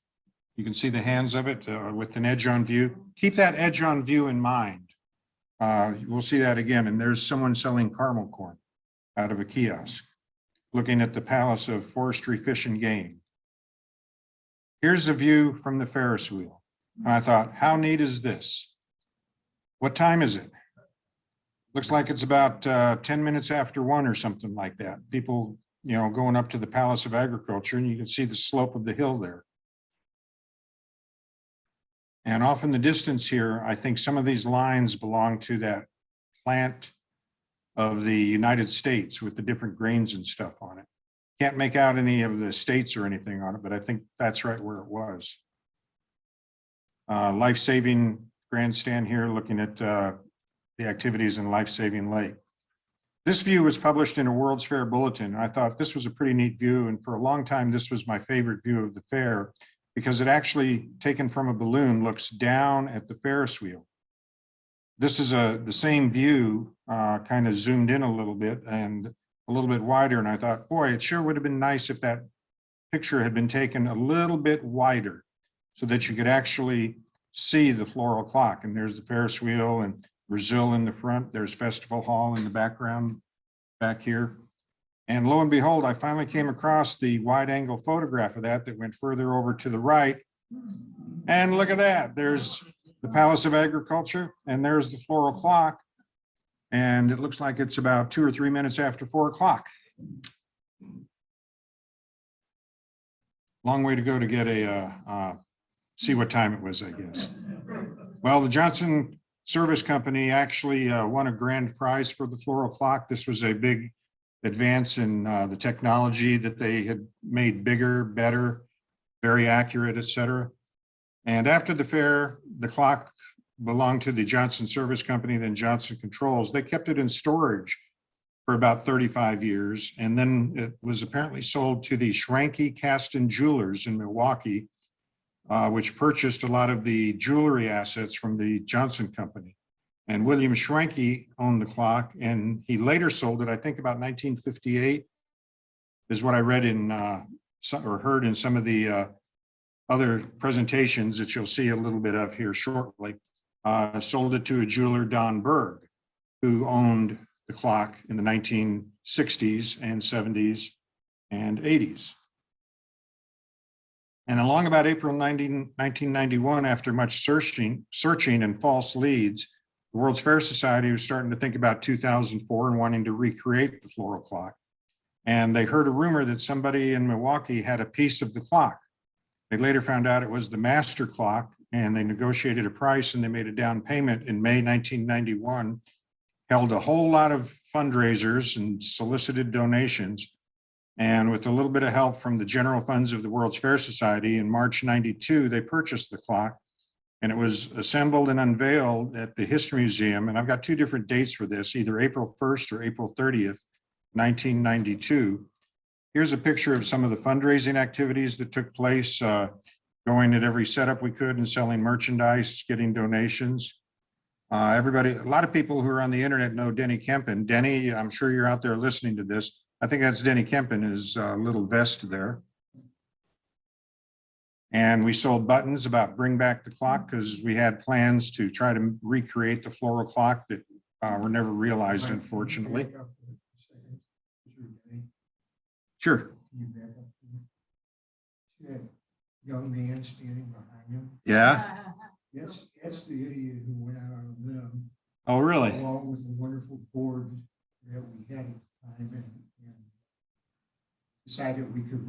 You can see the hands of it with an edge on view. Keep that edge on view in mind. We'll see that again. And there's someone selling caramel corn out of a kiosk, looking at the Palace of Forestry, Fish and Game. Here's a view from the Ferris wheel. And I thought, how neat is this? What time is it? Looks like it's about 10 minutes after 1 or something like that. People, going up to the Palace of Agriculture, and you can see the slope of the hill there. And off in the distance here, I think some of these lines belong to that plant of the United States with the different grains and stuff on it. Can't make out any of the states or anything on it, but I think that's right where it was. Life-saving grandstand here, looking at the activities in Life-Saving Lake. This view was published in a World's Fair bulletin. And I thought this was a pretty neat view. And for a long time, this was my favorite view of the fair, because it actually, taken from a balloon, looks down at the Ferris wheel. This is the same view, kind of zoomed in a little bit and a little bit wider. And I thought, boy, it sure would have been nice if that picture had been taken a little bit wider so that you could actually see the Floral Clock. And there's the Ferris wheel and Brazil in the front. There's Festival Hall in the background back here. And lo and behold, I finally came across the wide angle photograph of that went further over to the right. And look at that. There's the Palace of Agriculture, and there's the Floral Clock. And it looks like it's about 2 or 3 minutes after 4 o'clock. Long way to go to get see what time it was, I guess. Well, the Johnson Service Company actually won a grand prize for the Floral Clock. This was a big advance in the technology that they had made bigger, better, very accurate, et cetera. And after the fair, the clock belonged to the Johnson Service Company, then Johnson Controls. They kept it in storage for about 35 years. And then it was apparently sold to the Schranke Caston Jewelers in Milwaukee, which purchased a lot of the jewelry assets from the Johnson Company. And William Schranke owned the clock, and he later sold it, I think about 1958, is what I read in or heard in some of the other presentations that you'll see a little bit of here shortly. Sold it to a jeweler, Don Berg, who owned the clock in the 1960s and 70s and 80s. And along about April 1991, after much searching and false leads, the World's Fair Society was starting to think about 2004 and wanting to recreate the floral clock. And they heard a rumor that somebody in Milwaukee had a piece of the clock. They later found out it was the master clock, and they negotiated a price and they made a down payment in May 1991, held a whole lot of fundraisers and solicited donations. And with a little bit of help from the general funds of the World's Fair Society, in March 92, they purchased the clock, and it was assembled and unveiled at the History Museum. And I've got two different dates for this, either April 1st or April 30th, 1992. Here's a picture of some of the fundraising activities that took place, going at every setup we could and selling merchandise, getting donations. Everybody, a lot of people who are on the internet know Denny Kempen. Denny, I'm sure you're out there listening to this. I think that's Denny Kempen, his little vest there. And we sold buttons about bring back the clock, because we had plans to try to recreate the floral clock that were never realized, unfortunately. Sure. Young man standing behind him. Yeah. That's the idiot who went out on a limb, Oh, really? along with the wonderful board that we had at the time, and decided we could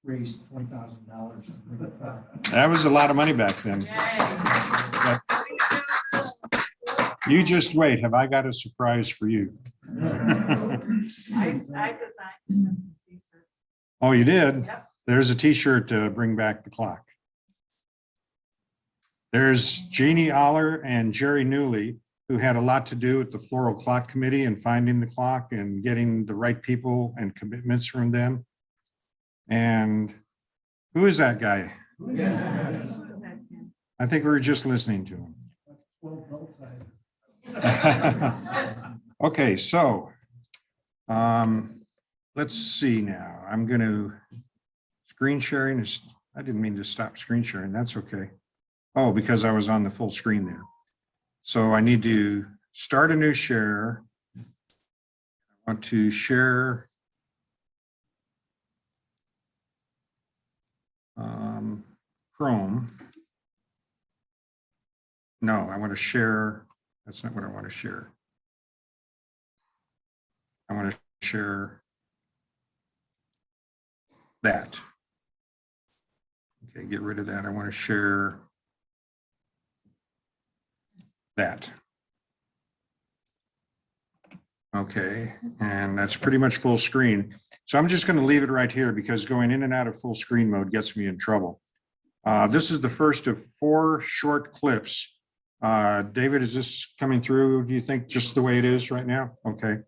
raise $20,000. That was a lot of money back then. You just wait. Have I got a surprise for you? I designed the t-shirt. Oh, you did? Yep. There's a t-shirt to bring back the clock. There's Jeannie Aller and Jerry Newley, who had a lot to do with the Floral Clock Committee and finding the clock and getting the right people and commitments from them. And who is that guy? I think we were just listening to him. 12 belt sizes. Okay, so let's see now. I'm going to screen sharing. I didn't mean to stop screen sharing. That's okay. Oh, because I was on the full screen there. So I need to start a new share. I want to share Chrome. No, I want to share. That's not what I want to share. I want to share that. Okay, get rid of that. I want to share that. Okay, and that's pretty much full screen. So I'm just going to leave it right here, because going in and out of full screen mode gets me in trouble. This is the first of 4 short clips. David, is this coming through, do you think, just the way it is right now? Okay.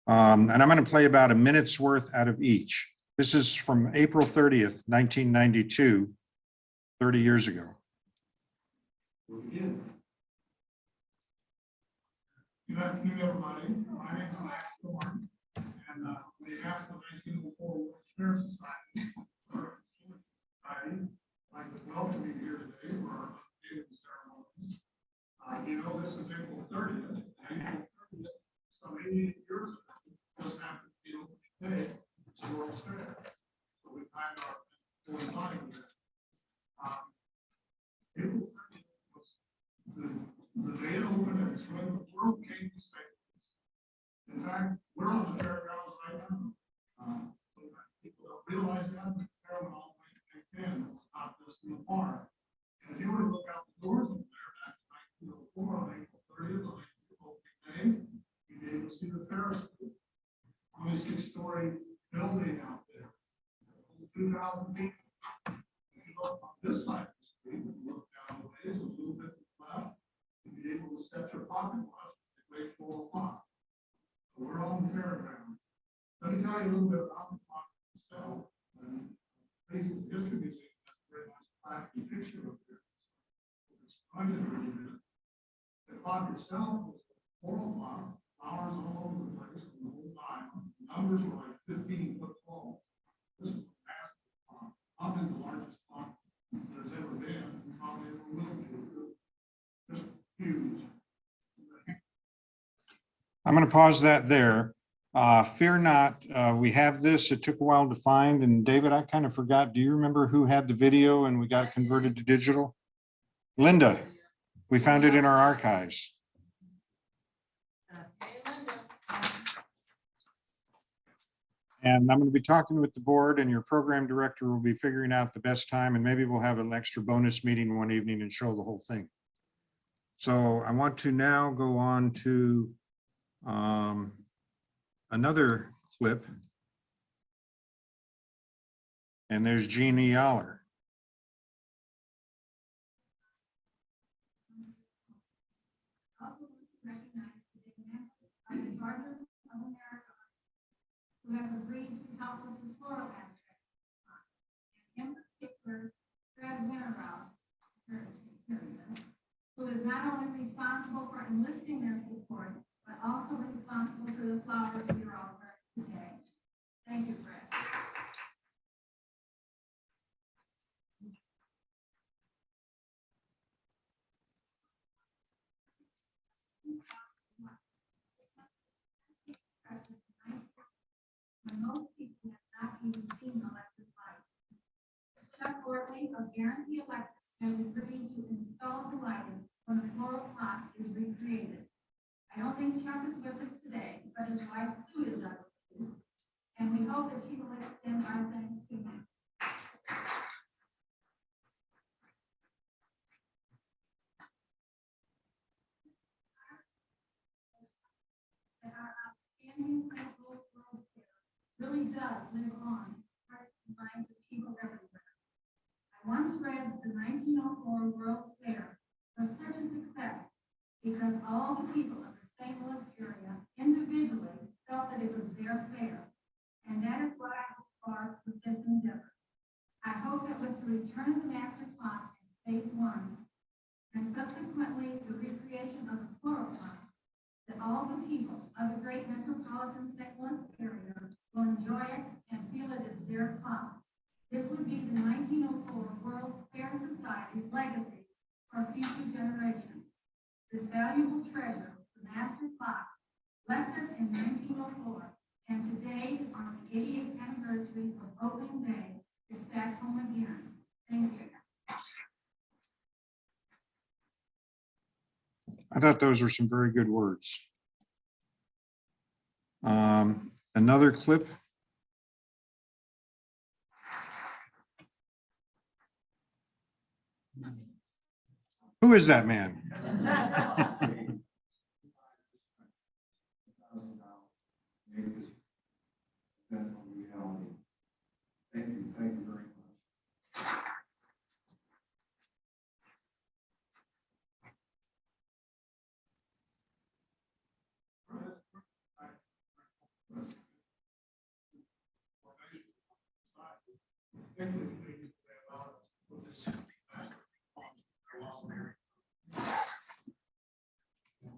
And I'm going to play about a minute's worth out of each. This is from April 30th, 1992, 30 years ago. Good afternoon, everybody. My name is Mike Truax, and on behalf of the 1904 World Fair Society, I'd like to welcome you here today for our unveiling ceremony. You know, this is April 30th. April 30th, some 88 years ago, just happened to be opening day. It's the World Fair. So we timed our 45 years. April 30th was the day it opened, and it's when the world came to say. In fact, we're on the fairgrounds right now. People don't realize that, but the fair went all the way to Big Ben, not just in the farm. And if you were to look out the doors over there back in 1904 on April 30th, on April opening day, you'd be able to see the Ferris wheel. On 26-story building out there. 2,000 feet. If you look on this side of the street, and look down the ways a little bit left, you'll be able to set your pocket watch at the great Floral Clock. So we're on the fairgrounds. Let me tell you a little bit about the clock itself. And Basic History Museum has a very nice plaque and picture of it. It's kind of really good. The clock itself was a floral clock, flowers all over the place the whole time. Numbers were like 15 foot tall. This is a massive clock, probably the largest clock there's ever been, and probably ever will be. Just huge. I'm going to pause that there. Fear not, we have this. It took a while to find. And David, I kind of forgot. Do you remember who had the video and we got it converted to digital? Linda, we found it in our archives. And I'm going to be talking with the board, and your program director will be figuring out the best time, and maybe we'll have an extra bonus meeting one evening and show the whole thing. So I want to now go on to another clip. And there's Jeannie Yaller. Who have agreed to help with the floral aspect. In particular, Fred Winterow, who is not only responsible for enlisting their support, but also responsible for the flowers you're all wearing today. Thank you, Fred. When most people have not even seen electric lights. Chuck Wortley of Guarantee Electric has agreed to install the lighting when the Floral Clock is recreated. I don't think Chuck is with us today, but his wife Sue is up with us, and we hope that she will extend our thanks to him. That our outstanding St. Louis World Fair really does live on in hearts and minds of people everywhere. I once read the 1904 World Fair was such a success because all the people of the St. Louis area individually felt that it was their fair. And that is what I hope for with this endeavor. I hope that with the return of the master clock in phase 1 and subsequently the recreation of the floral clock, that all the people of the great metropolitan St. Louis area will enjoy it and feel it is their clock. This would be the 1904 World Fair Society's legacy for future generations. This valuable treasure, the master clock, left us in 1904, and today, on the 80th anniversary of opening day, it's back home again. Thank you. I thought those were some very good words. Another clip. Who is that man? Thank you very much.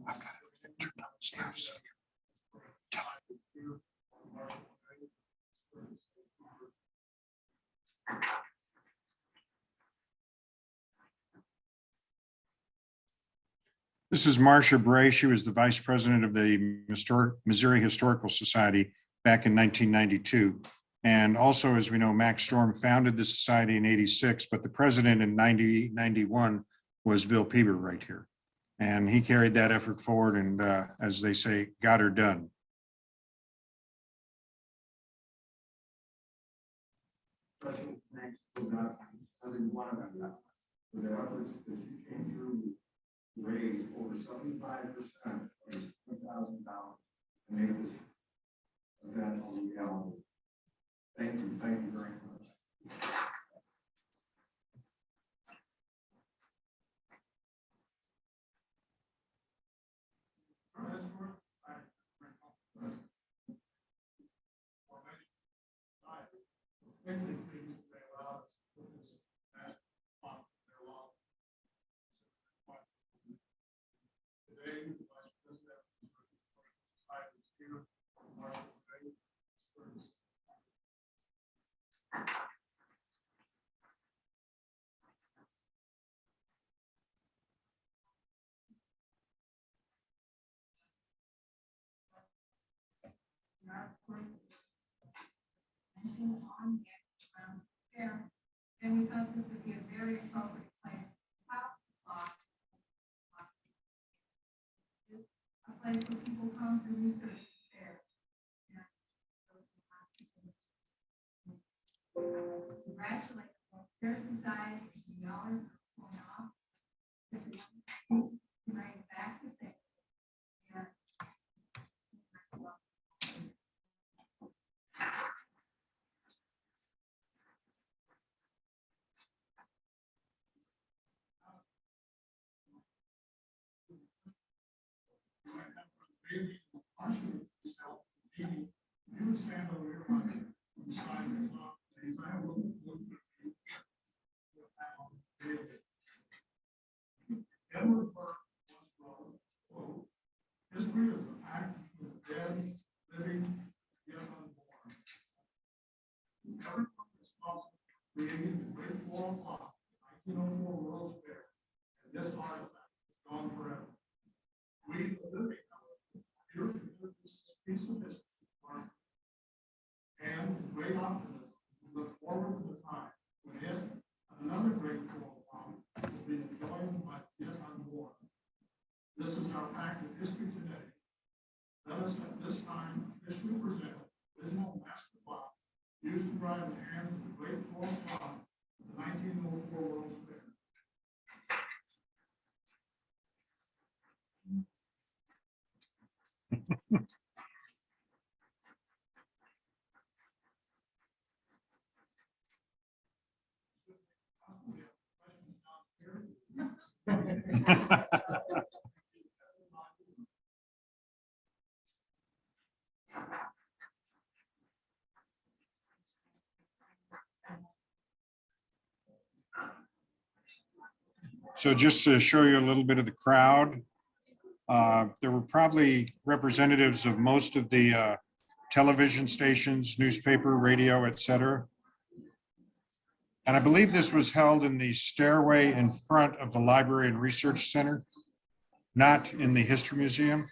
I've got it turned downstairs. This is Marcia Bray. She was the vice president of the Missouri Historical Society back in 1992. And also, as we know, Max Storm founded the society in '86, but the president in '91 was Bill Peeber right here. And he carried that effort forward and, as they say, got her done. Special thanks to God, every one of them, for their efforts that you came through, raised over 75% of $1,000 to make this event reality. Thank you very much. Today, the Vice President of the Society is here. Marshall Bay. On there, and we thought this would be a very appropriate place. A place where people come to research there. Congratulate the Fair Society and the honors for going off. Bring back to things. Maybe Marshall yourself, maybe you would stand over here on the side of the clock, please. I have a little look at you. Edward Burke once wrote, quote, history is the act of the dead, living, yet unborn. Everyone responsible for creating the great Floral Clock, 1904 World's Fair, and this artifact is gone forever. We, the living, here to do this piece of history, and with great optimism, we look forward to the time when it and another great Floral Clock will be enjoyed by the yet unborn. This is our pact of history today. Let us at this time officially present the original master clock used to drive the hands of the great Floral Clock at the 1904 World's Fair. So just to show you a little bit of the crowd, there were probably representatives of most of the television stations, newspaper, radio, et cetera. And I believe this was held in the stairway in front of the Library and Research Center, not in the History Museum.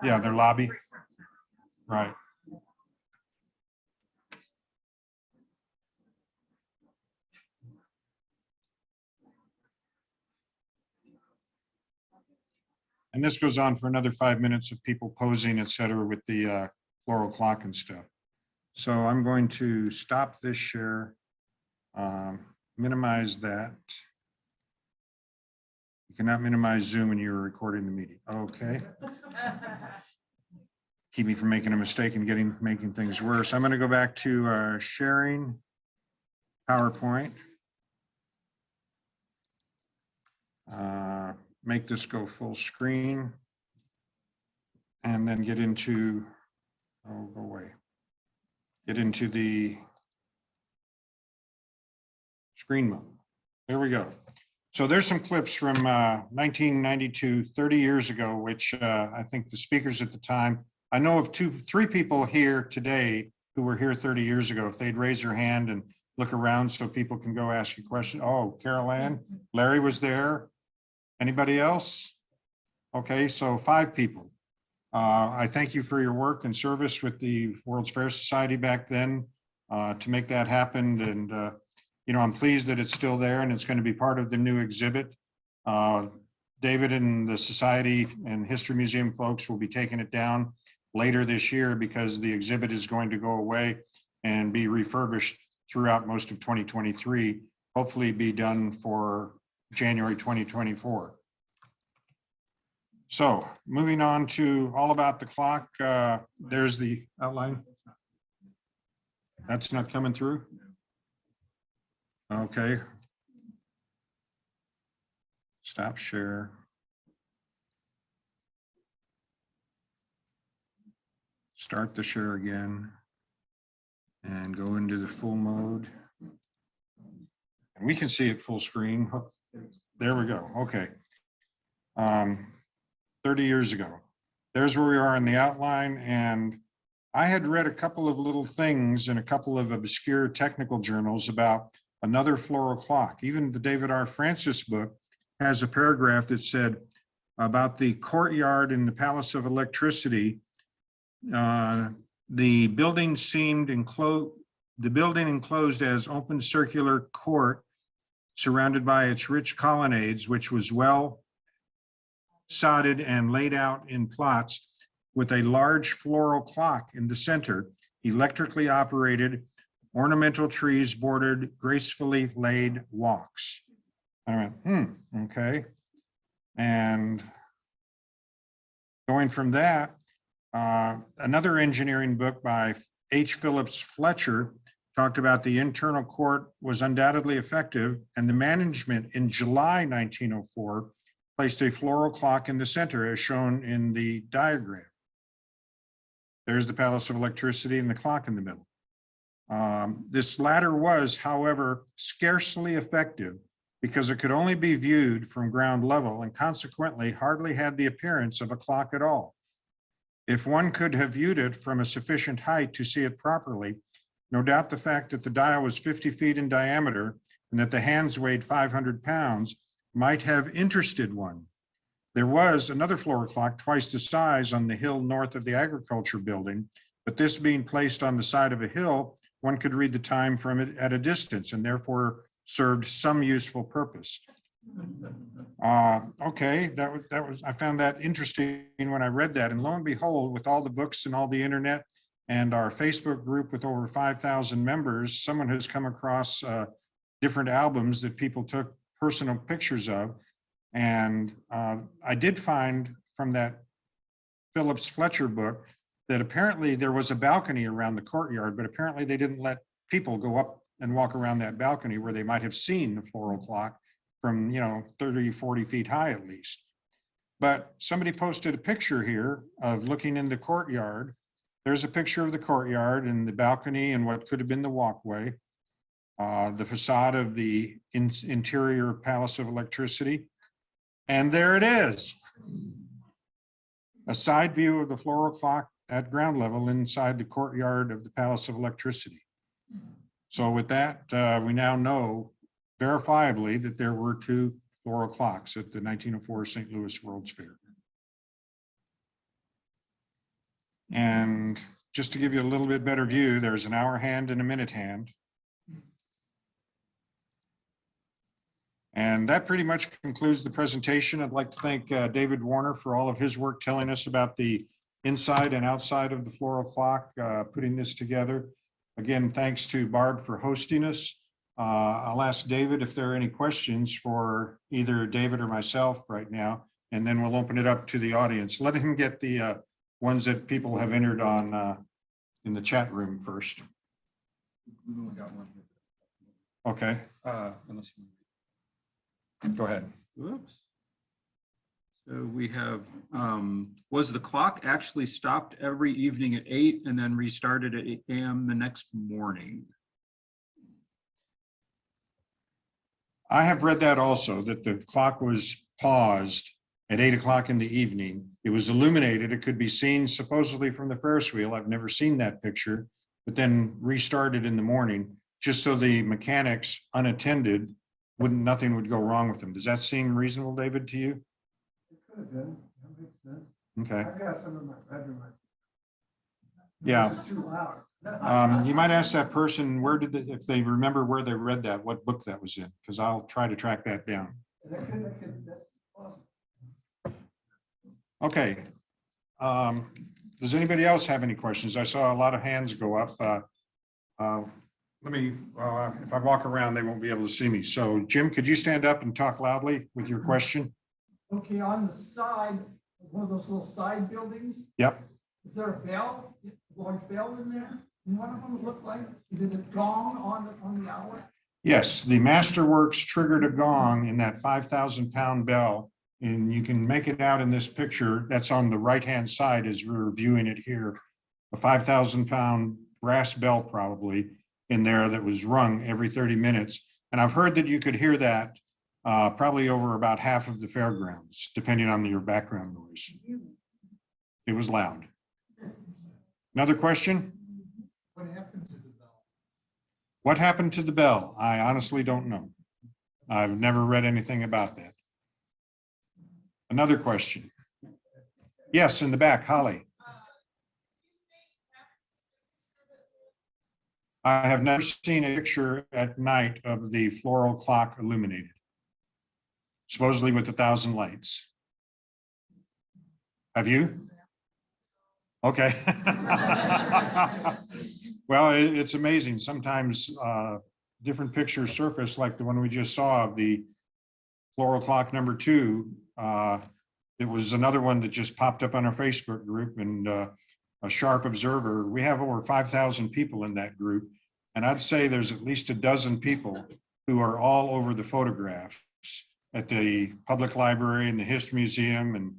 Yeah, their lobby. Right. And this goes on for another 5 minutes of people posing, et cetera, with the Floral Clock and stuff. So I'm going to stop this share, minimize that. You cannot minimize Zoom when you're recording the meeting. Okay. Keep me from making a mistake and making things worse. I'm going to go back to sharing PowerPoint. Make this go full screen. And then get into, oh, go away. Get into the screen mode. There we go. So there's some clips from 1992, 30 years ago, which I think the speakers at the time, I know of three people here today who were here 30 years ago. If they'd raise their hand and look around so people can go ask you questions. Oh, Carol Ann, Larry was there. Anybody else? Okay, so 5 people. I thank you for your work and service with the World's Fair Society back then to make that happen. And, you know, I'm pleased that it's still there and it's going to be part of the new exhibit. David and the Society and History Museum folks will be taking it down later this year because the exhibit is going to go away and be refurbished throughout most of 2023, hopefully be done for January 2024. So moving on to all about the clock, there's the outline. That's not coming through? Okay. Stop share. Start the share again. And go into the full mode. And we can see it full screen. There we go. Okay. 30 years ago. There's where we are in the outline. And I had read a couple of little things in a couple of obscure technical journals about another floral clock. Even the David R. Francis book has a paragraph that said about the courtyard in the Palace of Electricity. The building seemed enclosed, the building enclosed as open circular court surrounded by its rich colonnades, which was well sodded and laid out in plots with a large floral clock in the center, electrically operated, ornamental trees bordered, gracefully laid walks. I went, okay. And going from that, another engineering book by H. Phillips Fletcher talked about the internal court was undoubtedly effective, and the management in July 1904 placed a floral clock in the center as shown in the diagram. There's the Palace of Electricity and the clock in the middle. This latter was, however, scarcely effective because it could only be viewed from ground level and consequently hardly had the appearance of a clock at all. If one could have viewed it from a sufficient height to see it properly, no doubt the fact that the dial was 50 feet in diameter and that the hands weighed 500 pounds might have interested one. There was another floral clock twice the size on the hill north of the agriculture building, but this being placed on the side of a hill, one could read the time from it at a distance and therefore served some useful purpose. Okay, I found that interesting when I read that, and lo and behold, with all the books and all the internet and our Facebook group with over 5,000 members, someone has come across different albums that people took personal pictures of. And I did find from that Phillips Fletcher book that apparently there was a balcony around the courtyard, but apparently they didn't let people go up and walk around that balcony where they might have seen the floral clock from, 30, 40 feet high at least. But somebody posted a picture here of looking in the courtyard. There's a picture of the courtyard and the balcony and what could have been the walkway, the facade of the interior Palace of Electricity. And there it is. A side view of the floral clock at ground level inside the courtyard of the Palace of Electricity. So with that, we now know verifiably that there were two floral clocks at the 1904 St. Louis World's Fair. And just to give you a little bit better view, there's an hour hand and a minute hand. And that pretty much concludes the presentation. I'd like to thank David Warner for all of his work telling us about the inside and outside of the floral clock, putting this together. Again, thanks to Barb for hosting us. I'll ask David if there are any questions for either David or myself right now, and then we'll open it up to the audience. Let him get the ones that people have entered on in the chat room first. We only got one here. Okay, Unless you. go ahead. Oops. So we have, was the clock actually stopped every evening at 8 and then restarted at 8 a.m. the next morning? I have read that also, that the clock was paused at 8 o'clock in the evening. It was illuminated. It could be seen supposedly from the Ferris wheel. I've never seen that picture, but then restarted in the morning, just so the mechanics unattended, nothing would go wrong with them. Does that seem reasonable, David, to you? It could have been, that makes sense. Okay. I've got some in my bedroom. Yeah. It's too loud. You might ask that person, if they remember where they read that, what book that was in, because I'll try to track that down. That's awesome. Okay. Does anybody else have any questions? I saw a lot of hands go up. Let me, if I walk around, they won't be able to see me. So Jim, could you stand up and talk loudly with your question? Okay, on the side, one of those little side buildings. Yep. Is there a bell, large bell in there? And one of them look like, is it a gong on the hour? Yes, the masterworks triggered a gong in that 5,000-pound bell. And you can make it out in this picture that's on the right-hand side as we're viewing it here. A 5,000-pound brass bell probably in there that was rung every 30 minutes. And I've heard that you could hear that probably over about half of the fairgrounds, depending on your background noise. It was loud. Another question? What happened to the bell? What happened to the bell? I honestly don't know. I've never read anything about that. Another question. Yes, in the back, Holly. I have never seen a picture at night of the Floral Clock illuminated, supposedly with 1,000 lights. Have you? Okay. Well, it's amazing. Sometimes different pictures surface, like the one we just saw of the Floral Clock #2. It was another one that just popped up on our Facebook group, and a sharp observer. We have over 5,000 people in that group. And I'd say there's at least a dozen people who are all over the photographs at the public library and the history museum, and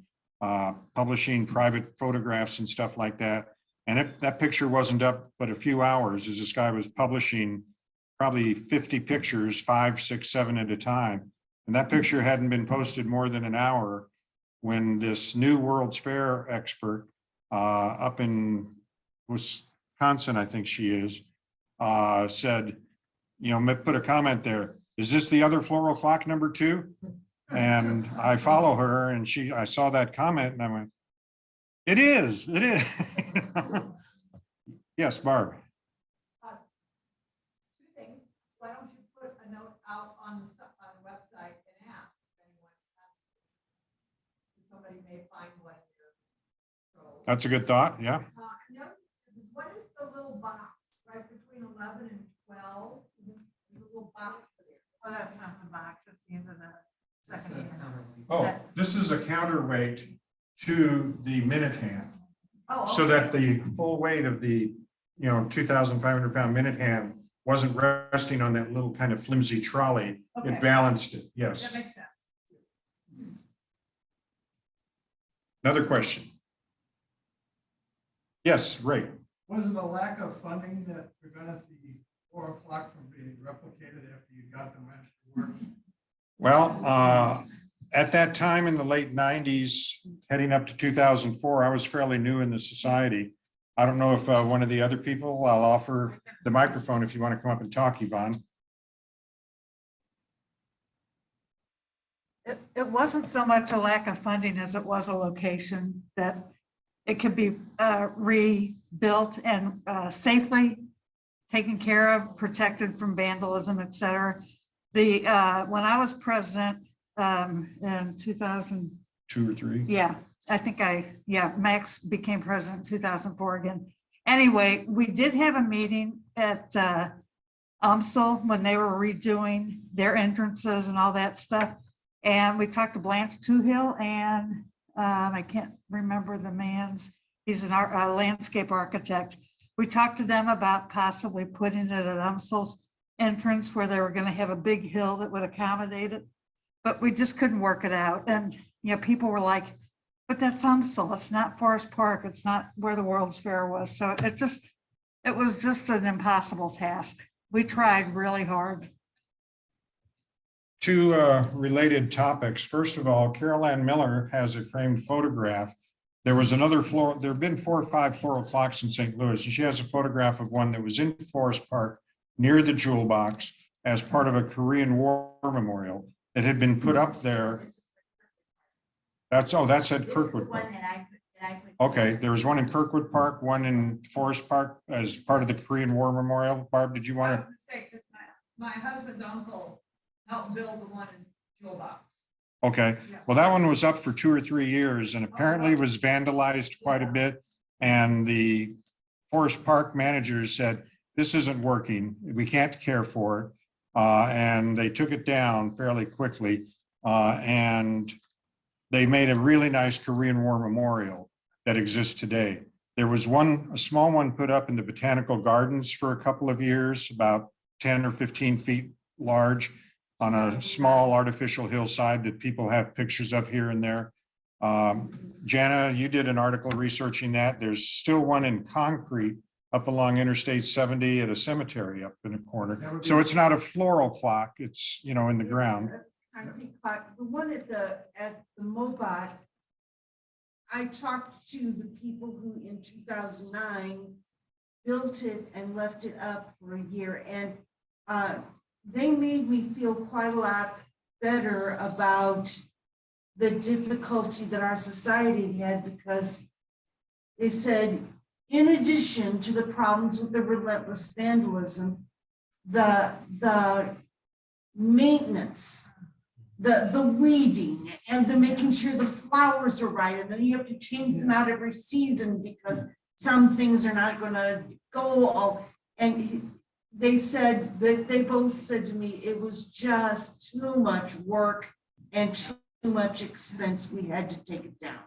publishing private photographs and stuff like that. And that picture wasn't up but a few hours, as this guy was publishing probably 50 pictures, 5, 6, 7 at a time. And that picture hadn't been posted more than an hour when this new World's Fair expert up in Wisconsin, I think she is, said, put a comment there. Is this the other Floral Clock #2? And I follow her, and I saw that comment, and I went, it is. Yes, Barb. Two things. Why don't you put a note out on the website and ask if anyone has, somebody may find one here. So, That's a good thought. Yeah. and the other thing is, what is the little box right between 11 and 12? There's a little box there. Oh, that's not the box, it's the end of the second email. Oh, this is a counterweight to the minute hand, Oh, so okay. that the full weight of the 2,500-pound minute hand wasn't resting on that little kind of flimsy trolley. Okay. It balanced it. Yes. That makes sense. Another question. Yes, Ray. Was it a lack of funding that prevented the Floral Clock from being replicated after you got the masterworks? Well, at that time in the late 90s, heading up to 2004, I was fairly new in the society. I don't know if one of the other people, I'll offer the microphone if you want to come up and talk, Yvonne. It wasn't so much a lack of funding as it was a location that it could be rebuilt and safely taken care of, protected from vandalism, et cetera. When I was president in 2000, 2 or 3. yeah, I think Max became president in 2004 again. Anyway, we did have a meeting at UMSL when they were redoing their entrances and all that stuff. And we talked to Blanche Toohill, and I can't remember the man's, he's a landscape architect. We talked to them about possibly putting it at UMSL's entrance where they were going to have a big hill that would accommodate it. But we just couldn't work it out. And, people were like, but that's UMSL, it's not Forest Park, it's not where the World's Fair was. So it was just an impossible task. We tried really hard. 2 related topics. First of all, Carol Ann Miller has a framed photograph. There was another there have been 4 or 5 Floral Clocks in St. Louis, and she has a photograph of one that was in Forest Park near the Jewel Box as part of a Korean War memorial that had been put up there. That's at Kirkwood Park. Okay, there was one in Kirkwood Park, one in Forest Park as part of the Korean War memorial. Barb, did you want to? Say, because my husband's uncle helped build the one in Jewel Box. Okay, well, that one was up for 2 or 3 years and apparently was vandalized quite a bit. And the Forest Park managers said, this isn't working. We can't care for it. And they took it down fairly quickly. And they made a really nice Korean War memorial that exists today. There was a small one put up in the Botanical Gardens for a couple of years, about 10 or 15 feet large on a small artificial hillside that people have pictures of here and there. Jana, you did an article researching that. There's still one in concrete up along Interstate 70 at a cemetery up in a corner. So it's not a floral clock, it's, you know, in the ground. Concrete clock. The one at the Mobot, I talked to the people who in 2009 built it and left it up for a year, and they made me feel quite a lot better about the difficulty that our society had, because they said, in addition to the problems with the relentless vandalism, the maintenance, the weeding, and the making sure the flowers are right, and then you have to change them out every season because some things are not going to go all. And they said that they both said to me it was just too much work and too much expense. We had to take it down.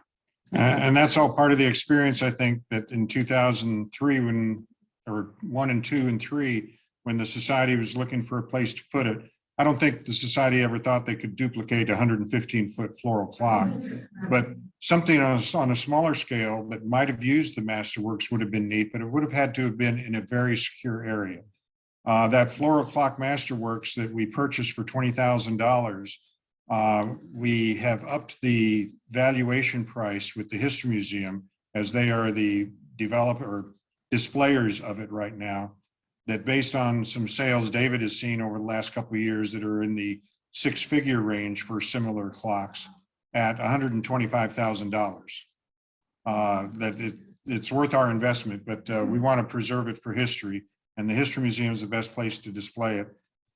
And that's all part of the experience, I think, that in 2003, or 1 and 2 and 3, when the society was looking for a place to put it, I don't think the society ever thought they could duplicate a 115-foot floral clock, but something on a smaller scale that might have used the masterworks would have been neat, but it would have had to have been in a very secure area. That floral clock masterworks that we purchased for $20,000, we have upped the valuation price with the History Museum, as they are the developer or displayers of it right now, that based on some sales David has seen over the last couple of years that are in the 6-figure range for similar clocks at $125,000. That it's worth our investment, but we want to preserve it for history, and the History Museum is the best place to display it.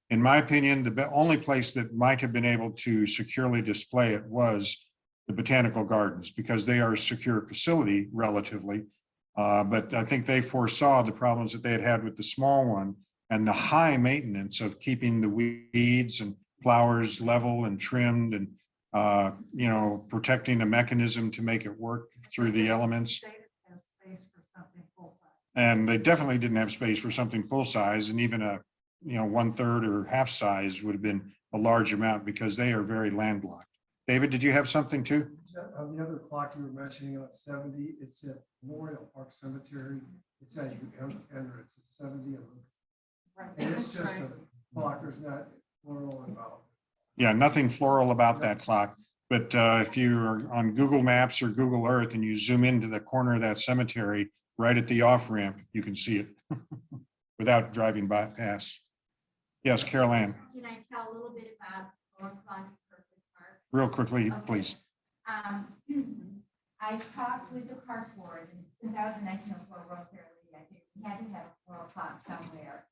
In my opinion, the only place that might have been able to securely display it was the Botanical Gardens, because they are a secure facility relatively. But I think they foresaw the problems that they had had with the small one and the high maintenance of keeping the weeds and flowers level and trimmed and, you know, protecting the mechanism to make it work through the elements. And they definitely didn't have space for something full size, and even a, you know, 1/3 or half size would have been a large amount because they are very landlocked. David, did you have something too? On the other clock you were mentioning on 70, it's at Memorial Park Cemetery. It's as you enter, it's at 70. And it's just a clock, there's not floral involved. Yeah, nothing floral about that clock. But if you're on Google Maps or Google Earth and you zoom into the corner of that cemetery, right at the off ramp, you can see it without driving by past. Yes, Carol Ann. Can I tell a little bit about Floral Clock Park? Real quickly, Okay. please. I talked with the park board, and since I was in 1904 World's Fair, I figured we had to have a floral clock somewhere.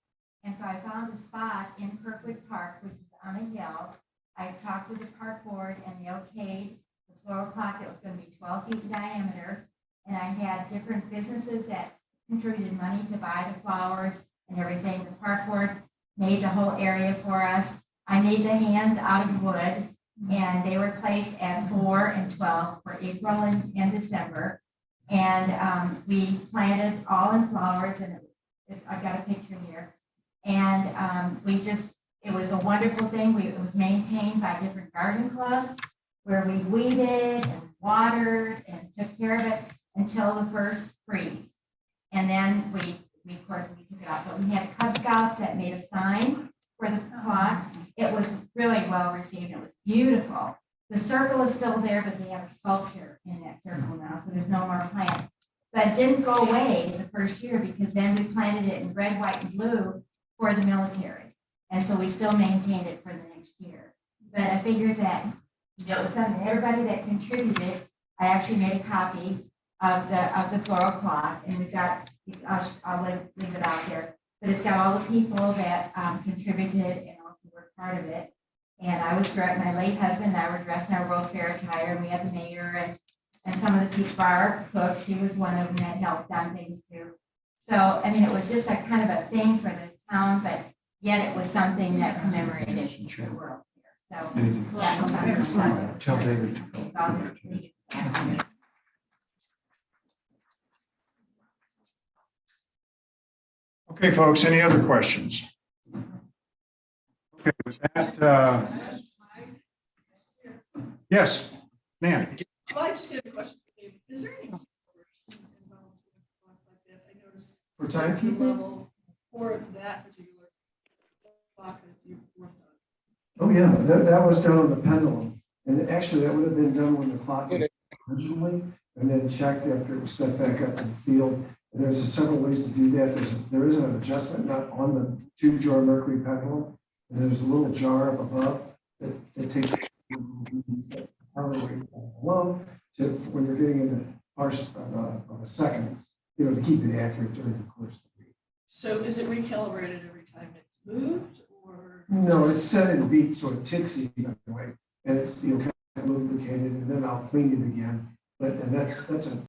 And so I found a spot in Kirkwood Park, which is on a hill. I talked with the park board and they okayed the floral clock that was going to be 12 feet in diameter. And I had different businesses that contributed money to buy the flowers and everything. The park board made the whole area for us. I made the hands out of wood, and they were placed at 4 and 12 for April and December. And we planted all in flowers, and I've got a picture here. And it was a wonderful thing. It was maintained by different garden clubs where we weeded and watered and took care of it until the first freeze. And then we of course, we took it off, but we had Cub Scouts that made a sign for the clock. It was really well received. It was beautiful. The circle is still there, but they have a sculpture in that circle now, so there's no more plants. But it didn't go away the first year because then we planted it in red, white, and blue for the military. And so we still maintained it for the next year. But I figured that it was something everybody that contributed. I actually made a copy of the floral clock, and we've got, I'll leave it out there, but it's got all the people that contributed and also were part of it. And I was dressed, my late husband and I were dressed in our World's Fair attire, and we had the mayor and some of the people, Barb Cook, she was one of them that helped on things too. So, I mean, it was just a kind of a thing for the town, but yet it was something that commemorated the World's Fair. So, yeah, Tell David to go. I'll just leave that. Okay, folks, any other questions? Okay, with that, yes, Nan. Well, I just had a question for David. Is there any involved with a clock like that? I noticed For the timekeeping? level for that particular clock that you worked on. Oh, yeah, that was done on the pendulum. And actually, that would have been done when the clock was originally, and then checked after it was set back up in the field. And there's several ways to do that. There is an adjustment nut on the 2-jar mercury pendulum. And there's a little jar up above that takes power rate below to when you're getting into parts of a second, to keep it accurate during the course of the week. So is it recalibrated every time it's moved or? No, it's set in beats, so it ticks even way. And it's, kind of lubricated, and then I'll clean it again. And that's a